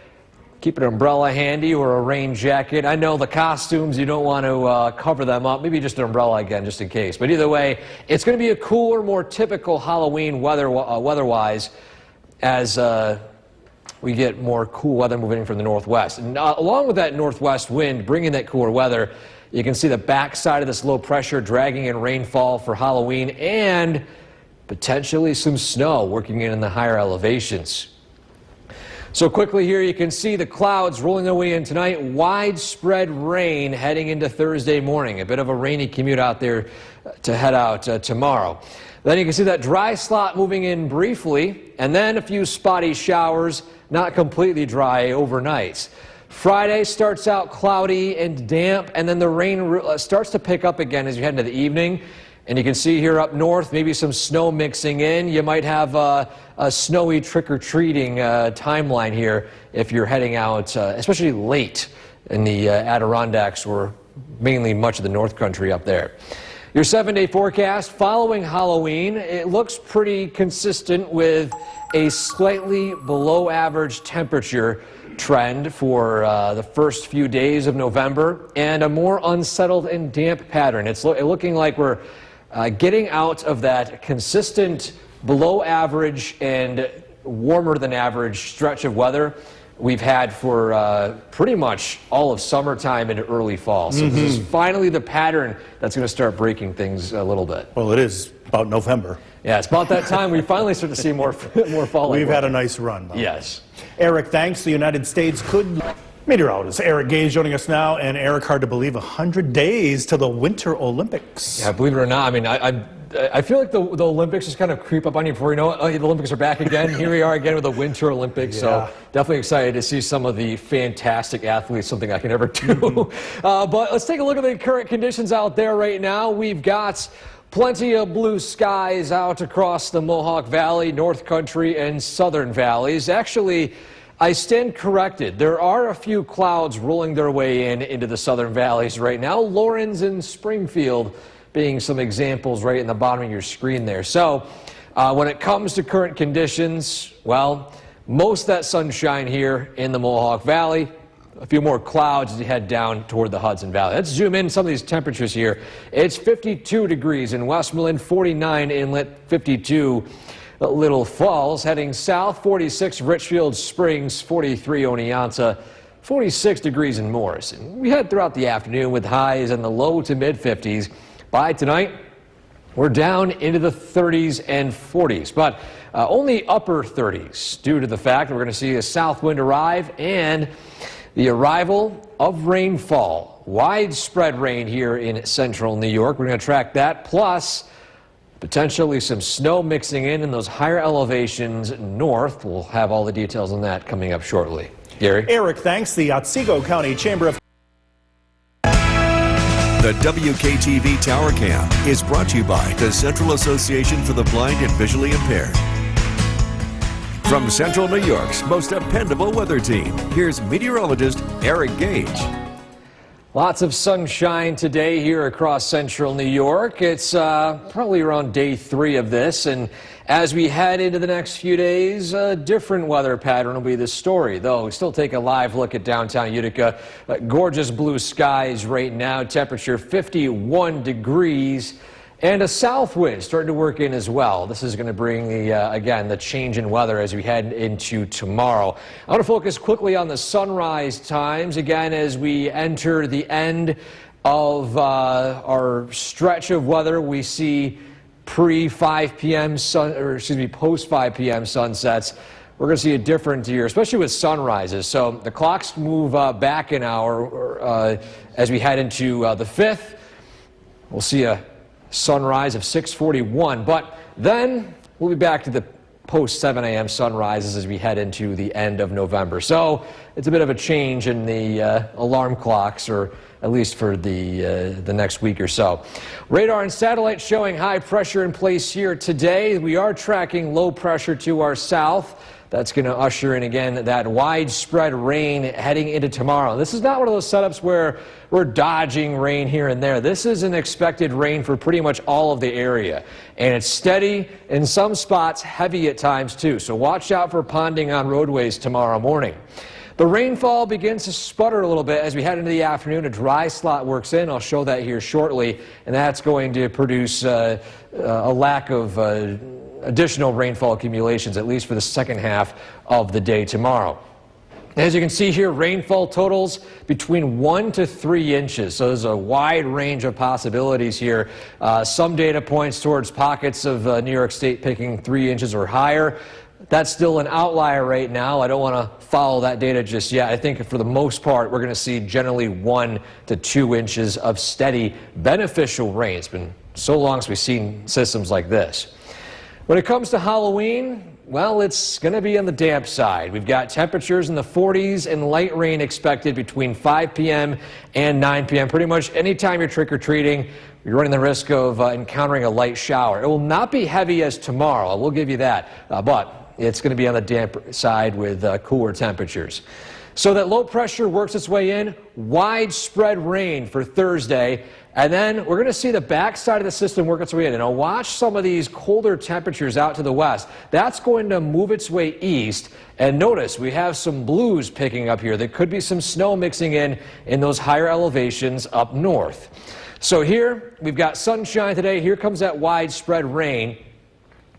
keep an umbrella handy or a rain jacket. I know the costumes, you don't want to cover them up. Maybe just an umbrella again, just in case. But either way, it's going to be a cooler, more typical Halloween weather-wise as we get more cool weather moving in from the northwest. And along with that northwest wind bringing that cooler weather, you can see the backside of this low pressure dragging in rainfall for Halloween and potentially some snow working in the higher elevations. So quickly here, you can see the clouds rolling their way in tonight. Widespread rain heading into Thursday morning. A bit of a rainy commute out there to head out tomorrow. Then you can see that dry slot moving in briefly, and then a few spotty showers, not completely dry overnight. Friday starts out cloudy and damp, and then the rain starts to pick up again as you head into the evening. And you can see here up north, maybe some snow mixing in. You might have a snowy trick-or-treating timeline here if you're heading out, especially late in the Adirondacks or mainly much of the North Country up there. Your 7-day forecast following Halloween, it looks pretty consistent with a slightly below average temperature trend for the first few days of November and a more unsettled and damp pattern. It's looking like we're getting out of that consistent below average and warmer than average stretch of weather we've had for pretty much all of summertime and early fall. So this is finally the pattern that's going to start breaking things a little bit. Well, it is about November. Yeah, it's about that time we finally start to see more fall. We've had a nice run, though. Yes. Eric, thanks. The United States could... Meteorologist Eric Gage joining us now. And Eric, hard to believe, 100 days to the Winter Olympics. Yeah, believe it or not, I mean, I feel like the Olympics just kind of creep up on you before you know it. Oh, the Olympics are back again. Here we are again with the Winter Olympics. Yeah. So definitely excited to see some of the fantastic athletes, something I can never do. But let's take a look at the current conditions out there right now. We've got plenty of blue skies out across the Mohawk Valley, North Country, and Southern Valleys. Actually, I stand corrected. There are a few clouds rolling their way into the Southern Valleys right now. Lawrence and Springfield being some examples right in the bottom of your screen there. So when it comes to current conditions, well, Most of that sunshine here in the Mohawk Valley. A few more clouds as you head down toward the Hudson Valley. Let's zoom in some of these temperatures here. It's 52 degrees in Westmoreland, 49 Inlet, 52 Little Falls. Heading south, 46 Richfield Springs, 43 Oneonta, 46 degrees in Morrison. We head throughout the afternoon with highs in the low to mid 50s. By tonight, we're down into the 30s and 40s, but only upper 30s due to the fact that we're going to see a south wind arrive and the arrival of rainfall. Widespread rain here in central New York. We're going to track that, plus potentially some snow mixing in those higher elevations north. We'll have all the details on that coming up shortly. Gary? Eric, thanks. The Otsego County Chamber of The WKTV Tower Cam is brought to you by the Central Association for the Blind and Visually Impaired. From Central New York's most dependable weather team, here's meteorologist Eric Gage. Lots of sunshine today here across central New York. It's probably around day 3 of this, and as we head into the next few days, a different weather pattern will be the story. Though we still take a live look at downtown Utica. Gorgeous blue skies right now, temperature 51 degrees. And a south wind starting to work in as well. This is going to bring again, the change in weather as we head into tomorrow. I want to focus quickly on the sunrise times again as we enter the end of our stretch of weather. We see post 5 p.m. sunsets. We're going to see a different year, especially with sunrises. So the clocks move back an hour as we head into the 5th. We'll see a sunrise of 6:41, but then we'll be back to the post 7 a.m. sunrises as we head into the end of November. So it's a bit of a change in the alarm clocks, or at least for the next week or so. Radar and satellite showing high pressure in place here today. We are tracking low pressure to our south. That's going to usher in, again, that widespread rain heading into tomorrow. This is not one of those setups where we're dodging rain here and there. This is an expected rain for pretty much all of the area. And it's steady, in some spots heavy at times too. So watch out for ponding on roadways tomorrow morning. The rainfall begins to sputter a little bit as we head into the afternoon. A dry slot works in. I'll show that here shortly. And that's going to produce a lack of additional rainfall accumulations, at least for the second half of the day tomorrow. As you can see here, rainfall totals between 1 to 3 inches. So there's a wide range of possibilities here. Some data points towards pockets of New York State picking 3 inches or higher. That's still an outlier right now. I don't want to follow that data just yet. I think for the most part, we're going to see generally 1 to 2 inches of steady, beneficial rain. It's been so long since we've seen systems like this. When it comes to Halloween, well, it's going to be on the damp side. We've got temperatures in the 40s and light rain expected between 5 p.m. and 9 p.m. Pretty much anytime you're trick-or-treating, you're running the risk of encountering a light shower. It will not be heavy as tomorrow, I will give you that, but it's going to be on the damp side with cooler temperatures. So that low pressure works its way in, widespread rain for Thursday, and then we're going to see the backside of the system work its way in. And I'll watch some of these colder temperatures out to the west. That's going to move its way east. And notice we have some blues picking up here. There could be some snow mixing in those higher elevations up north. So here we've got sunshine today. Here comes that widespread rain.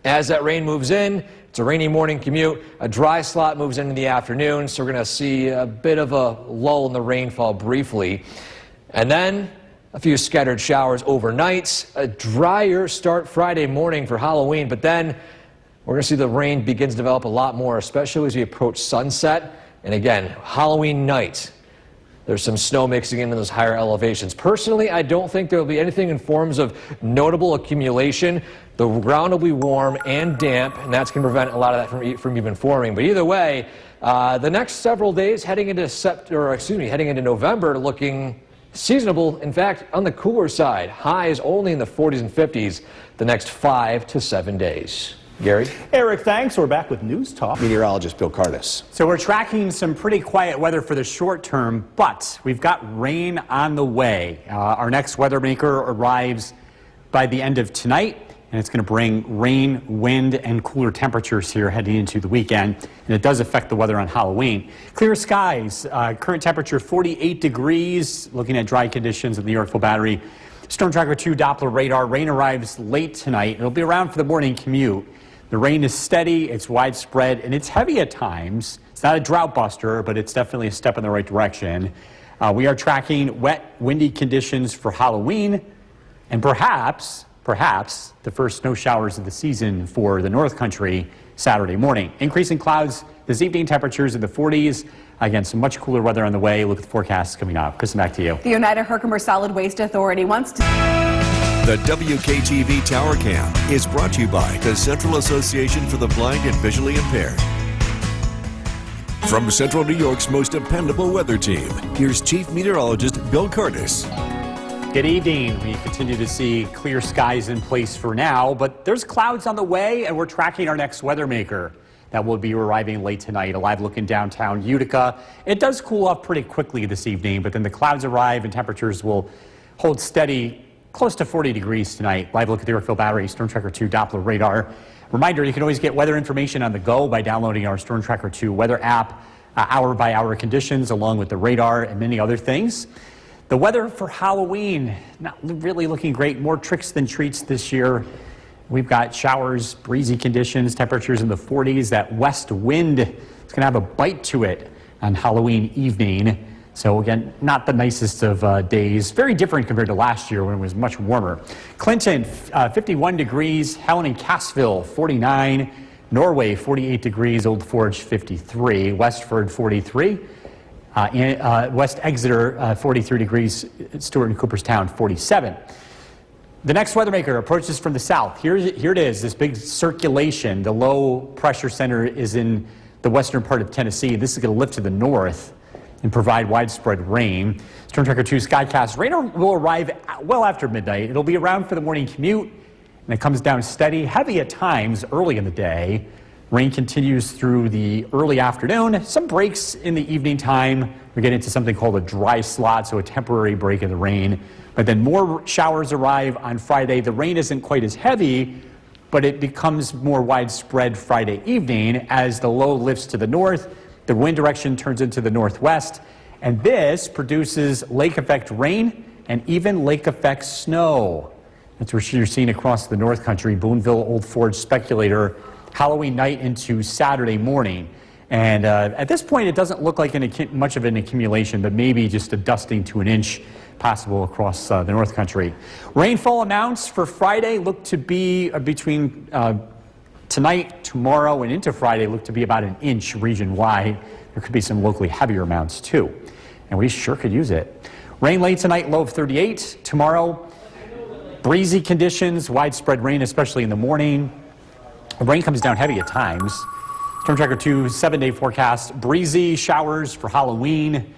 As that rain moves in, it's a rainy morning commute. A dry slot moves into the afternoon, so we're going to see a bit of a lull in the rainfall briefly. And then a few scattered showers overnight. A drier start Friday morning for Halloween, but then we're going to see the rain begins to develop a lot more, especially as we approach sunset. And again, Halloween night, there's some snow mixing into those higher elevations. Personally, I don't think there will be anything in forms of notable accumulation. The ground will be warm and damp, and that's going to prevent a lot of that from even forming. But either way, the next several days heading into November looking seasonable. In fact, on the cooler side, highs only in the 40s and 50s the next 5 to 7 days. Gary? Eric, thanks. We're back with News Talk. Meteorologist Bill Cardis. So we're tracking some pretty quiet weather for the short term, but we've got rain on the way. Our next weather maker arrives by the end of tonight, and it's going to bring rain, wind, and cooler temperatures here heading into the weekend, and it does affect the weather on Halloween. Clear skies, current temperature 48 degrees, looking at dry conditions at the Yorkville Battery. Storm Tracker 2 Doppler radar. Rain arrives late tonight. It'll be around for the morning commute. The rain is steady, it's widespread, and it's heavy at times. It's not a drought buster, but it's definitely a step in the right direction. We are tracking wet, windy conditions for Halloween, and perhaps the first snow showers of the season for the North Country Saturday morning. Increasing clouds this evening, temperatures in the 40s. Again, some much cooler weather on the way. Look at the forecasts coming up. Kristen, back to you. The Oneida Herkimer Solid Waste Authority wants to... The WKTV Tower Cam is brought to you by the Central Association for the Blind and Visually Impaired. From Central New York's most dependable weather team, here's Chief Meteorologist Bill Curtis. Good evening. We continue to see clear skies in place for now, but there's clouds on the way, and we're tracking our next weather maker that will be arriving late tonight. A live look in downtown Utica. It does cool off pretty quickly this evening, but then the clouds arrive and temperatures will hold steady close to 40 degrees tonight. Live look at the Yorkville Battery Storm Tracker 2 Doppler radar. Reminder, you can always get weather information on the go by downloading our Storm Tracker 2 weather app, hour-by-hour conditions, along with the radar and many other things. The weather for Halloween, not really looking great. More tricks than treats this year. We've got showers, breezy conditions, temperatures in the 40s. That west wind is going to have a bite to it on Halloween evening. So again, not the nicest of days. Very different compared to last year when it was much warmer. Clinton, 51 degrees. Helen and Cassville, 49. Norway, 48 degrees. Old Forge, 53. Westford, 43. West Exeter, 43 degrees. Stewart and Cooperstown, 47. The next weather maker approaches from the south. Here it is, this big circulation. The low pressure center is in the western part of Tennessee. This is going to lift to the north and provide widespread rain. Storm Tracker 2 Skycast. Rain will arrive well after midnight. It'll be around for the morning commute, and it comes down steady, heavy at times early in the day. Rain continues through the early afternoon. Some breaks in the evening time. We get into something called a dry slot, so a temporary break in the rain. But then more showers arrive on Friday. The rain isn't quite as heavy, but it becomes more widespread Friday evening as the low lifts to the north. The wind direction turns into the northwest, and this produces lake effect rain and even lake effect snow. That's what you're seeing across the North Country. Boonville Old Forge speculator, Halloween night into Saturday morning. And at this point, it doesn't look like much of an accumulation, but maybe just a dusting to an inch possible across the North Country. Rainfall amounts for Friday look to be between tonight, tomorrow, and into Friday look to be about an inch region-wide. There could be some locally heavier amounts, too. And we sure could use it. Rain late tonight, low of 38. Tomorrow, breezy conditions, widespread rain, especially in the morning. The rain comes down heavy at times. Storm Tracker 2 7-day forecast. Breezy showers for Halloween.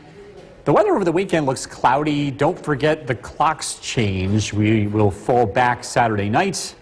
The weather over the weekend looks cloudy. Don't forget the clocks change. We will fall back Saturday night.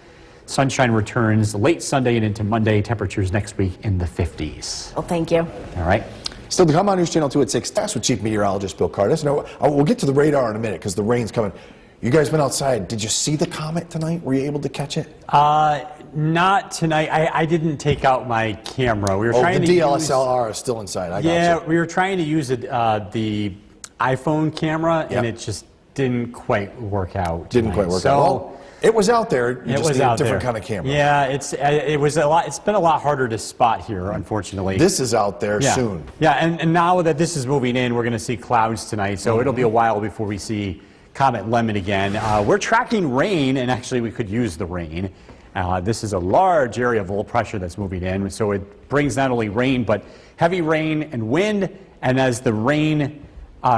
Sunshine returns late Sunday and into Monday. Temperatures next week in the 50s. Well, thank you. All right. Still to come on News Channel 2 at 6. That's with Chief Meteorologist Bill Curtis. No, we'll get to the radar in a minute because the rain's coming. You guys been outside. Did you see the comet tonight? Were you able to catch it? Not tonight. I didn't take out my camera. We were trying the to DSLR is still inside. I got you. We were trying to use the iPhone camera, and it just didn't quite work out. Didn't quite work out. Well, it was out there. You just need a different kind of camera. Yeah, it was a lot. It's been a lot harder to spot here, unfortunately. This is out there soon. Yeah, and now that this is moving in, we're going to see clouds tonight. So it'll be a while before we see Comet Lemon again. We're tracking rain, and actually we could use the rain. This is a large area of low pressure that's moving in, so it brings not only rain, but heavy rain and wind. And as the rain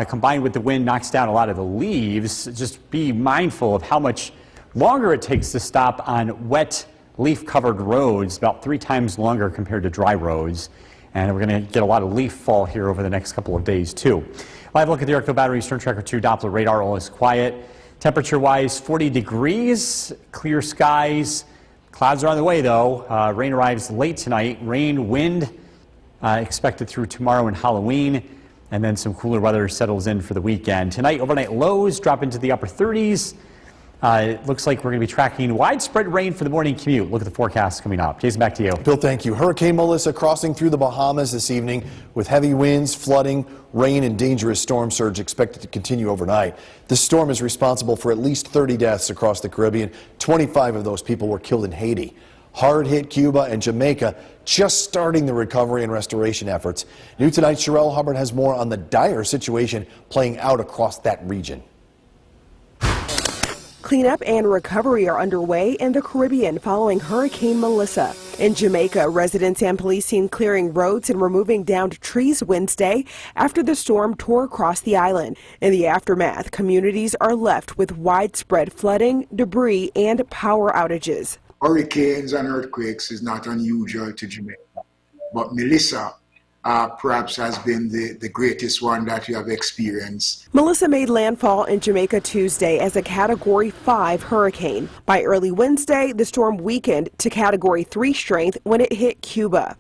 combined with the wind knocks down a lot of the leaves, just be mindful of how much longer it takes to stop on wet, leaf-covered roads, about 3 times longer compared to dry roads. And we're going to get a lot of leaf fall here over the next couple of days, too. Live look at the Yorkville Battery Storm Tracker 2 Doppler radar. All is quiet. Temperature-wise, 40 degrees, clear skies. Clouds are on the way, though. Rain arrives late tonight. Rain, wind expected through tomorrow and Halloween. And then some cooler weather settles in for the weekend. Tonight, overnight lows drop into the upper 30s. It looks like we're going to be tracking widespread rain for the morning commute. Look at the forecast coming up. Jason, back to you. Bill, thank you. Hurricane Melissa crossing through the Bahamas this evening with heavy winds, flooding, rain, and dangerous storm surge expected to continue overnight. This storm is responsible for at least 30 deaths across the Caribbean. 25 of those people were killed in Haiti. Hard-hit Cuba and Jamaica just starting the recovery and restoration efforts. New tonight, Sherelle Hubbard has more on the dire situation playing out across that region. Cleanup and recovery are underway in the Caribbean following Hurricane Melissa. In Jamaica, residents and police seen clearing roads and removing downed trees Wednesday after the storm tore across the island. In the aftermath, communities are left with widespread flooding, debris, and power outages. Hurricanes and earthquakes is not unusual to Jamaica, but Melissa perhaps has been the greatest one that we have experienced. Melissa made landfall in Jamaica Tuesday as a Category 5 hurricane. By early Wednesday, the storm weakened to Category 3 strength when it hit Cuba.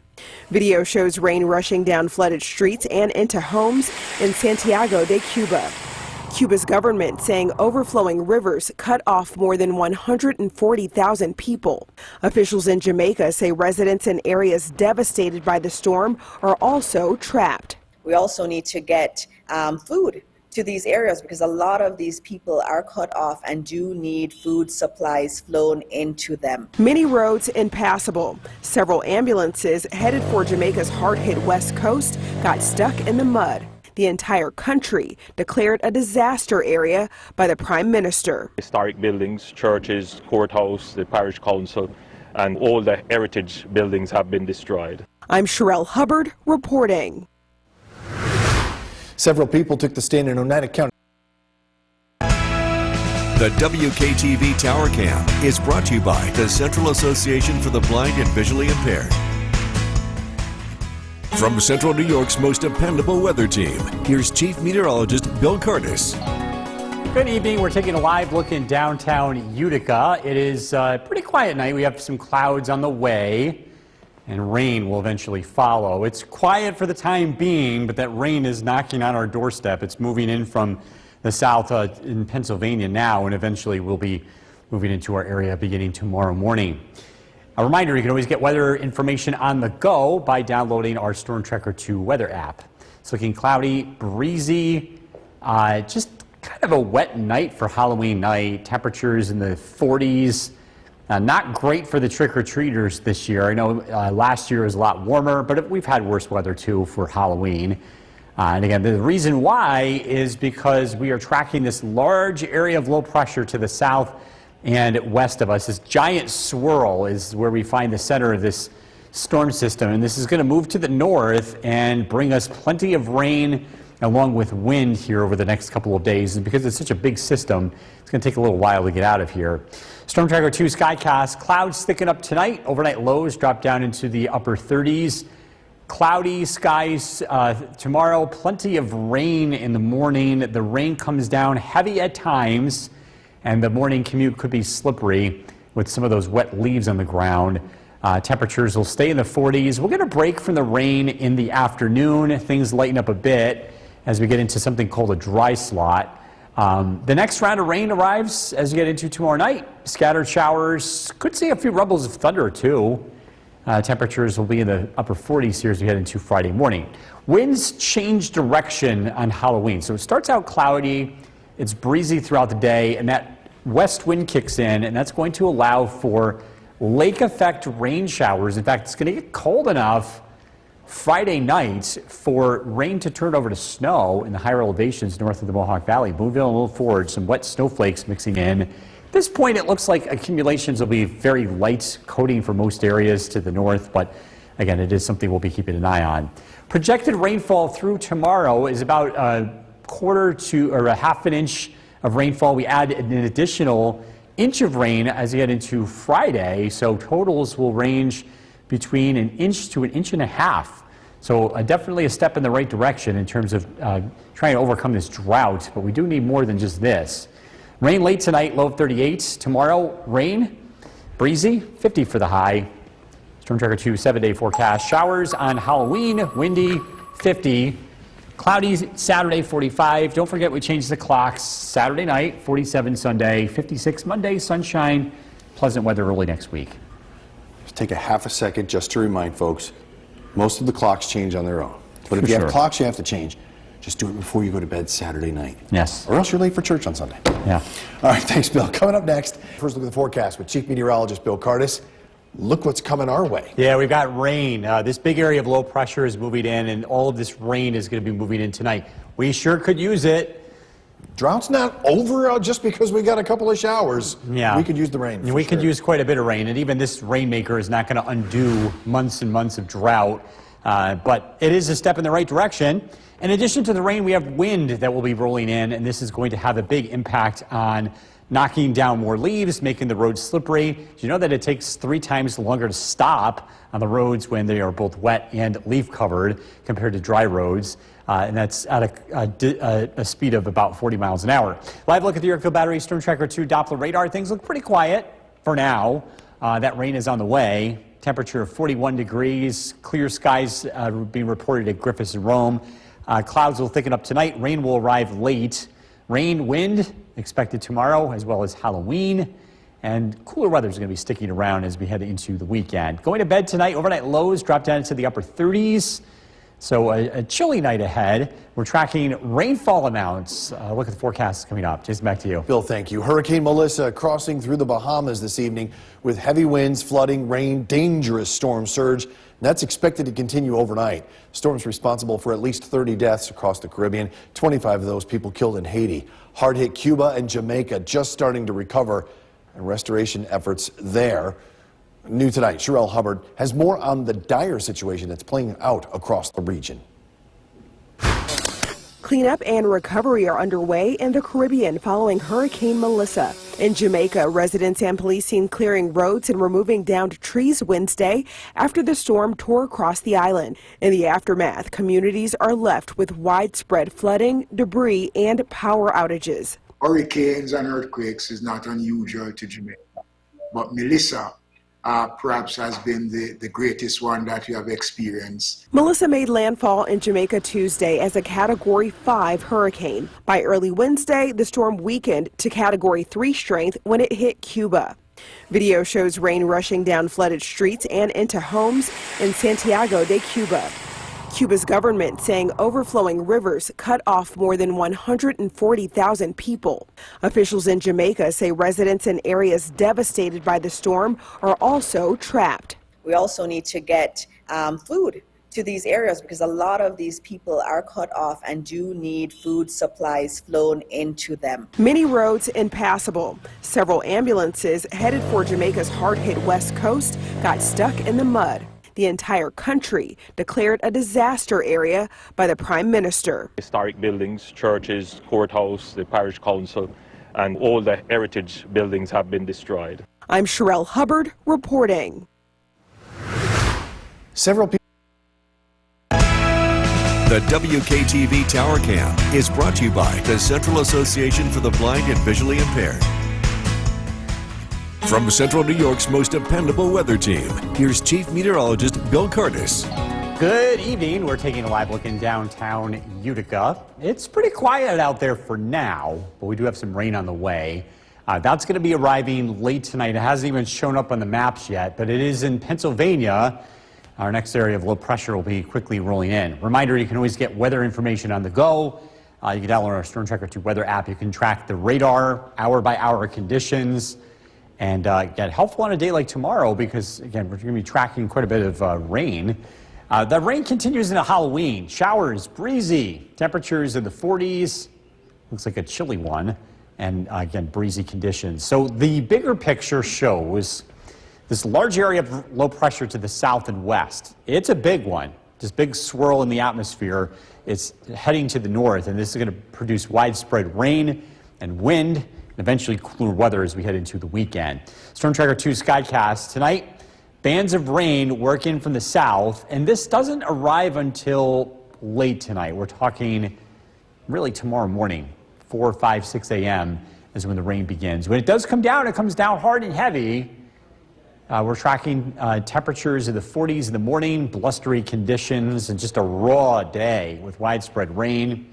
Video shows rain rushing down flooded streets and into homes in Santiago de Cuba. Cuba's government saying overflowing rivers cut off more than 140,000 people. Officials in Jamaica say residents in areas devastated by the storm are also trapped. We also need to get food to these areas because a lot of these people are cut off and do need food supplies flown into them. Many roads impassable. Several ambulances headed for Jamaica's hard-hit west coast got stuck in the mud. The entire country declared a disaster area by the Prime Minister. Historic buildings, churches, courthouse, the parish council, and all the heritage buildings have been destroyed. I'm Sherelle Hubbard reporting. Several people took the stand in Oneida County. The WKTV Tower Cam is brought to you by the Central Association for the Blind and Visually Impaired. From Central New York's most dependable weather team, here's Chief Meteorologist Bill Curtis. Good evening. We're taking a live look in downtown Utica. It is a pretty quiet night. We have some clouds on the way, and rain will eventually follow. It's quiet for the time being, but that rain is knocking on our doorstep. It's moving in from the south in Pennsylvania now, and eventually will be moving into our area beginning tomorrow morning. A reminder, you can always get weather information on the go by downloading our Storm Tracker 2 weather app. It's looking cloudy, breezy, just kind of a wet night for Halloween night. Temperatures in the 40s. Not great for the trick-or-treaters this year. I know last year was a lot warmer, but we've had worse weather too for Halloween. And again, the reason why is because we are tracking this large area of low pressure to the south and west of us. This giant swirl is where we find the center of this storm system, and this is going to move to the north and bring us plenty of rain along with wind here over the next couple of days. And because it's such a big system, it's going to take a little while to get out of here. Storm Tracker 2 Skycast, clouds thicken up tonight. Overnight lows drop down into the upper 30s. Cloudy skies tomorrow, plenty of rain in the morning. The rain comes down heavy at times, and the morning commute could be slippery with some of those wet leaves on the ground. Temperatures will stay in the 40s. We'll get a break from the rain in the afternoon. Things lighten up a bit as we get into something called a dry slot. The next round of rain arrives as you get into tomorrow night. Scattered showers. Could see a few rumbles of thunder too. Temperatures will be in the upper 40s here as we head into Friday morning. Winds change direction on Halloween. So it starts out cloudy. It's breezy throughout the day, and that west wind kicks in, and that's going to allow for lake effect rain showers. In fact, it's going to get cold enough Friday night for rain to turn over to snow in the higher elevations north of the Mohawk Valley. Boonville and Little Forge, some wet snowflakes mixing in. At this point, it looks like accumulations will be very light coating for most areas to the north, but again, it is something we'll be keeping an eye on. Projected rainfall through tomorrow is about a quarter to or a half an inch of rainfall. We add an additional inch of rain as you get into Friday, so totals will range between an inch to an inch and a half. So definitely a step in the right direction in terms of trying to overcome this drought, but we do need more than just this. Rain late tonight, low of 38. Tomorrow, rain, breezy, 50 for the high. Storm Tracker 2 7-day forecast. Showers on Halloween, windy, 50. Cloudy Saturday, 45. Don't forget we changed the clocks. Saturday night, 47 Sunday, 56 Monday, sunshine, pleasant weather early next week. Just take a half a second just to remind folks, most of the clocks change on their own. But if For you sure. have clocks you have to change, just do it before you go to bed Saturday night. Yes. Or else you're late for church on Sunday. Yeah. All right, thanks, Bill. Coming up next, first look at the forecast with Chief Meteorologist Bill Cardis. Look what's coming our way. Yeah, we've got rain. This big area of low pressure is moving in, and all of this rain is going to be moving in tonight. We sure could use it. Drought's not over just because we got a couple of showers. Yeah. We could use the rain. And we could use quite a bit of rain, and even this rainmaker is not going to undo months and months of drought. But it is a step in the right direction. In addition to the rain, we have wind that will be rolling in, and this is going to have a big impact on knocking down more leaves, making the roads slippery. Do you know that it takes 3 times longer to stop on the roads when they are both wet and leaf covered compared to dry roads? And that's at a speed of about 40 miles an hour. Live look at the Yorkville Battery Storm Tracker 2 Doppler radar. Things look pretty quiet for now. That rain is on the way. Temperature of 41 degrees. Clear skies being reported at Griffiths and Rome. Clouds will thicken up tonight. Rain will arrive late. Rain, wind expected tomorrow as well as Halloween. And cooler weather is going to be sticking around as we head into the weekend. Going to bed tonight, overnight lows drop down into the upper 30s. So a chilly night ahead. We're tracking rainfall amounts. Look at the forecast coming up. Jason, back to you. Bill, thank you. Hurricane Melissa crossing through the Bahamas this evening with heavy winds, flooding, rain, dangerous storm surge. And that's expected to continue overnight. Storm's responsible for at least 30 deaths across the Caribbean, 25 of those people killed in Haiti. Hard hit Cuba and Jamaica just starting to recover, and restoration efforts there. New tonight, Sherelle Hubbard has more on the dire situation that's playing out across the region. Cleanup and recovery are underway in the Caribbean following Hurricane Melissa. In Jamaica, residents and police seen clearing roads and removing downed trees Wednesday after the storm tore across the island. In the aftermath, communities are left with widespread flooding, debris, and power outages. Hurricanes and earthquakes is not unusual to Jamaica, but Melissa perhaps has been the greatest one that we have experienced. Melissa made landfall in Jamaica Tuesday as a Category 5 hurricane. By early Wednesday, the storm weakened to Category 3 strength when it hit Cuba. Video shows rain rushing down flooded streets and into homes in Santiago de Cuba. Cuba's government saying overflowing rivers cut off more than 140,000 people. Officials in Jamaica say residents in areas devastated by the storm are also trapped. We also need to get food to these areas because a lot of these people are cut off and do need food supplies flown into them. Many roads impassable. Several ambulances headed for Jamaica's hard-hit west coast got stuck in the mud. The entire country declared a disaster area by the Prime Minister. Historic buildings, churches, courthouse, the parish council, and all the heritage buildings have been destroyed. I'm Sherelle Hubbard reporting. Several people. The WKTV Tower Cam is brought to you by the Central Association for the Blind and Visually Impaired. From Central New York's most dependable weather team, here's Chief Meteorologist Bill Cardis. Good evening. We're taking a live look in downtown Utica. It's pretty quiet out there for now, but we do have some rain on the way. That's going to be arriving late tonight. It hasn't even shown up on the maps yet, but it is in Pennsylvania. Our next area of low pressure will be quickly rolling in. Reminder, you can always get weather information on the go. You can download our Storm Tracker 2 weather app. You can track the radar, hour-by-hour conditions, and get helpful on a day like tomorrow because, again, we're going to be tracking quite a bit of rain. The rain continues into Halloween. Showers, breezy, temperatures in the 40s. Looks like a chilly one. And, again, breezy conditions. So the bigger picture shows this large area of low pressure to the south and west. It's a big one. This big swirl in the atmosphere. It's heading to the north, and this is going to produce widespread rain and wind, and eventually cooler weather as we head into the weekend. Storm Tracker 2 Skycast tonight. Bands of rain work in from the south, and this doesn't arrive until late tonight. We're talking really tomorrow morning, 4, 5, 6 a.m. is when the rain begins. When it does come down, it comes down hard and heavy. We're tracking temperatures in the 40s in the morning, blustery conditions, and just a raw day with widespread rain.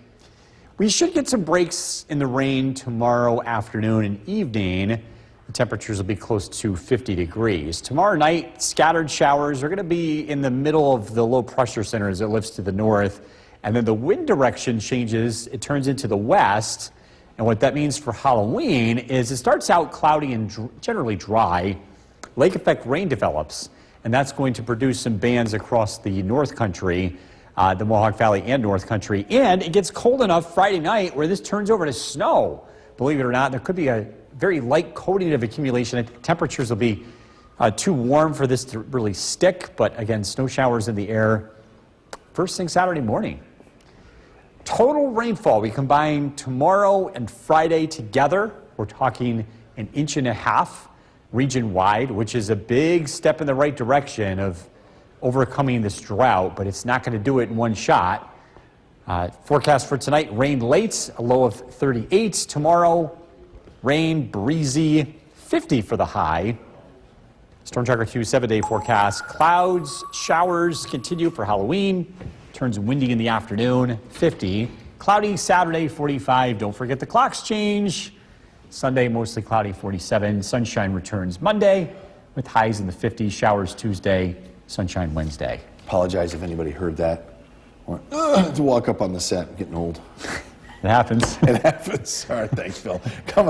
We should get some breaks in the rain tomorrow afternoon and evening. The temperatures will be close to 50 degrees. Tomorrow night, scattered showers are going to be in the middle of the low pressure center as it lifts to the north. And then the wind direction changes. It turns into the west. And what that means for Halloween is it starts out cloudy and generally dry. Lake effect rain develops, and that's going to produce some bands across the North Country, the Mohawk Valley and North Country. And it gets cold enough Friday night where this turns over to snow. Believe it or not, there could be a very light coating of accumulation. I think temperatures will be too warm for this to really stick, but again, snow showers in the air first thing Saturday morning. Total rainfall, we combine tomorrow and Friday together. We're talking 1.5 inches region-wide, which is a big step in the right direction of overcoming this drought, but it's not going to do it in one shot. Forecast for tonight, rain late, a low of 38. Tomorrow, rain, breezy, 50 for the high. Storm Tracker 2 7-day forecast. Clouds, showers continue for Halloween. Turns windy in the afternoon, 50. Cloudy Saturday, 45. Don't forget the clocks change. Sunday, mostly cloudy, 47. Sunshine returns Monday with highs in the 50s. Showers Tuesday, sunshine Wednesday. Apologize if anybody heard that. To walk up on the set, I'm getting old. It happens. It happens. All right, thanks, Phil. Coming up.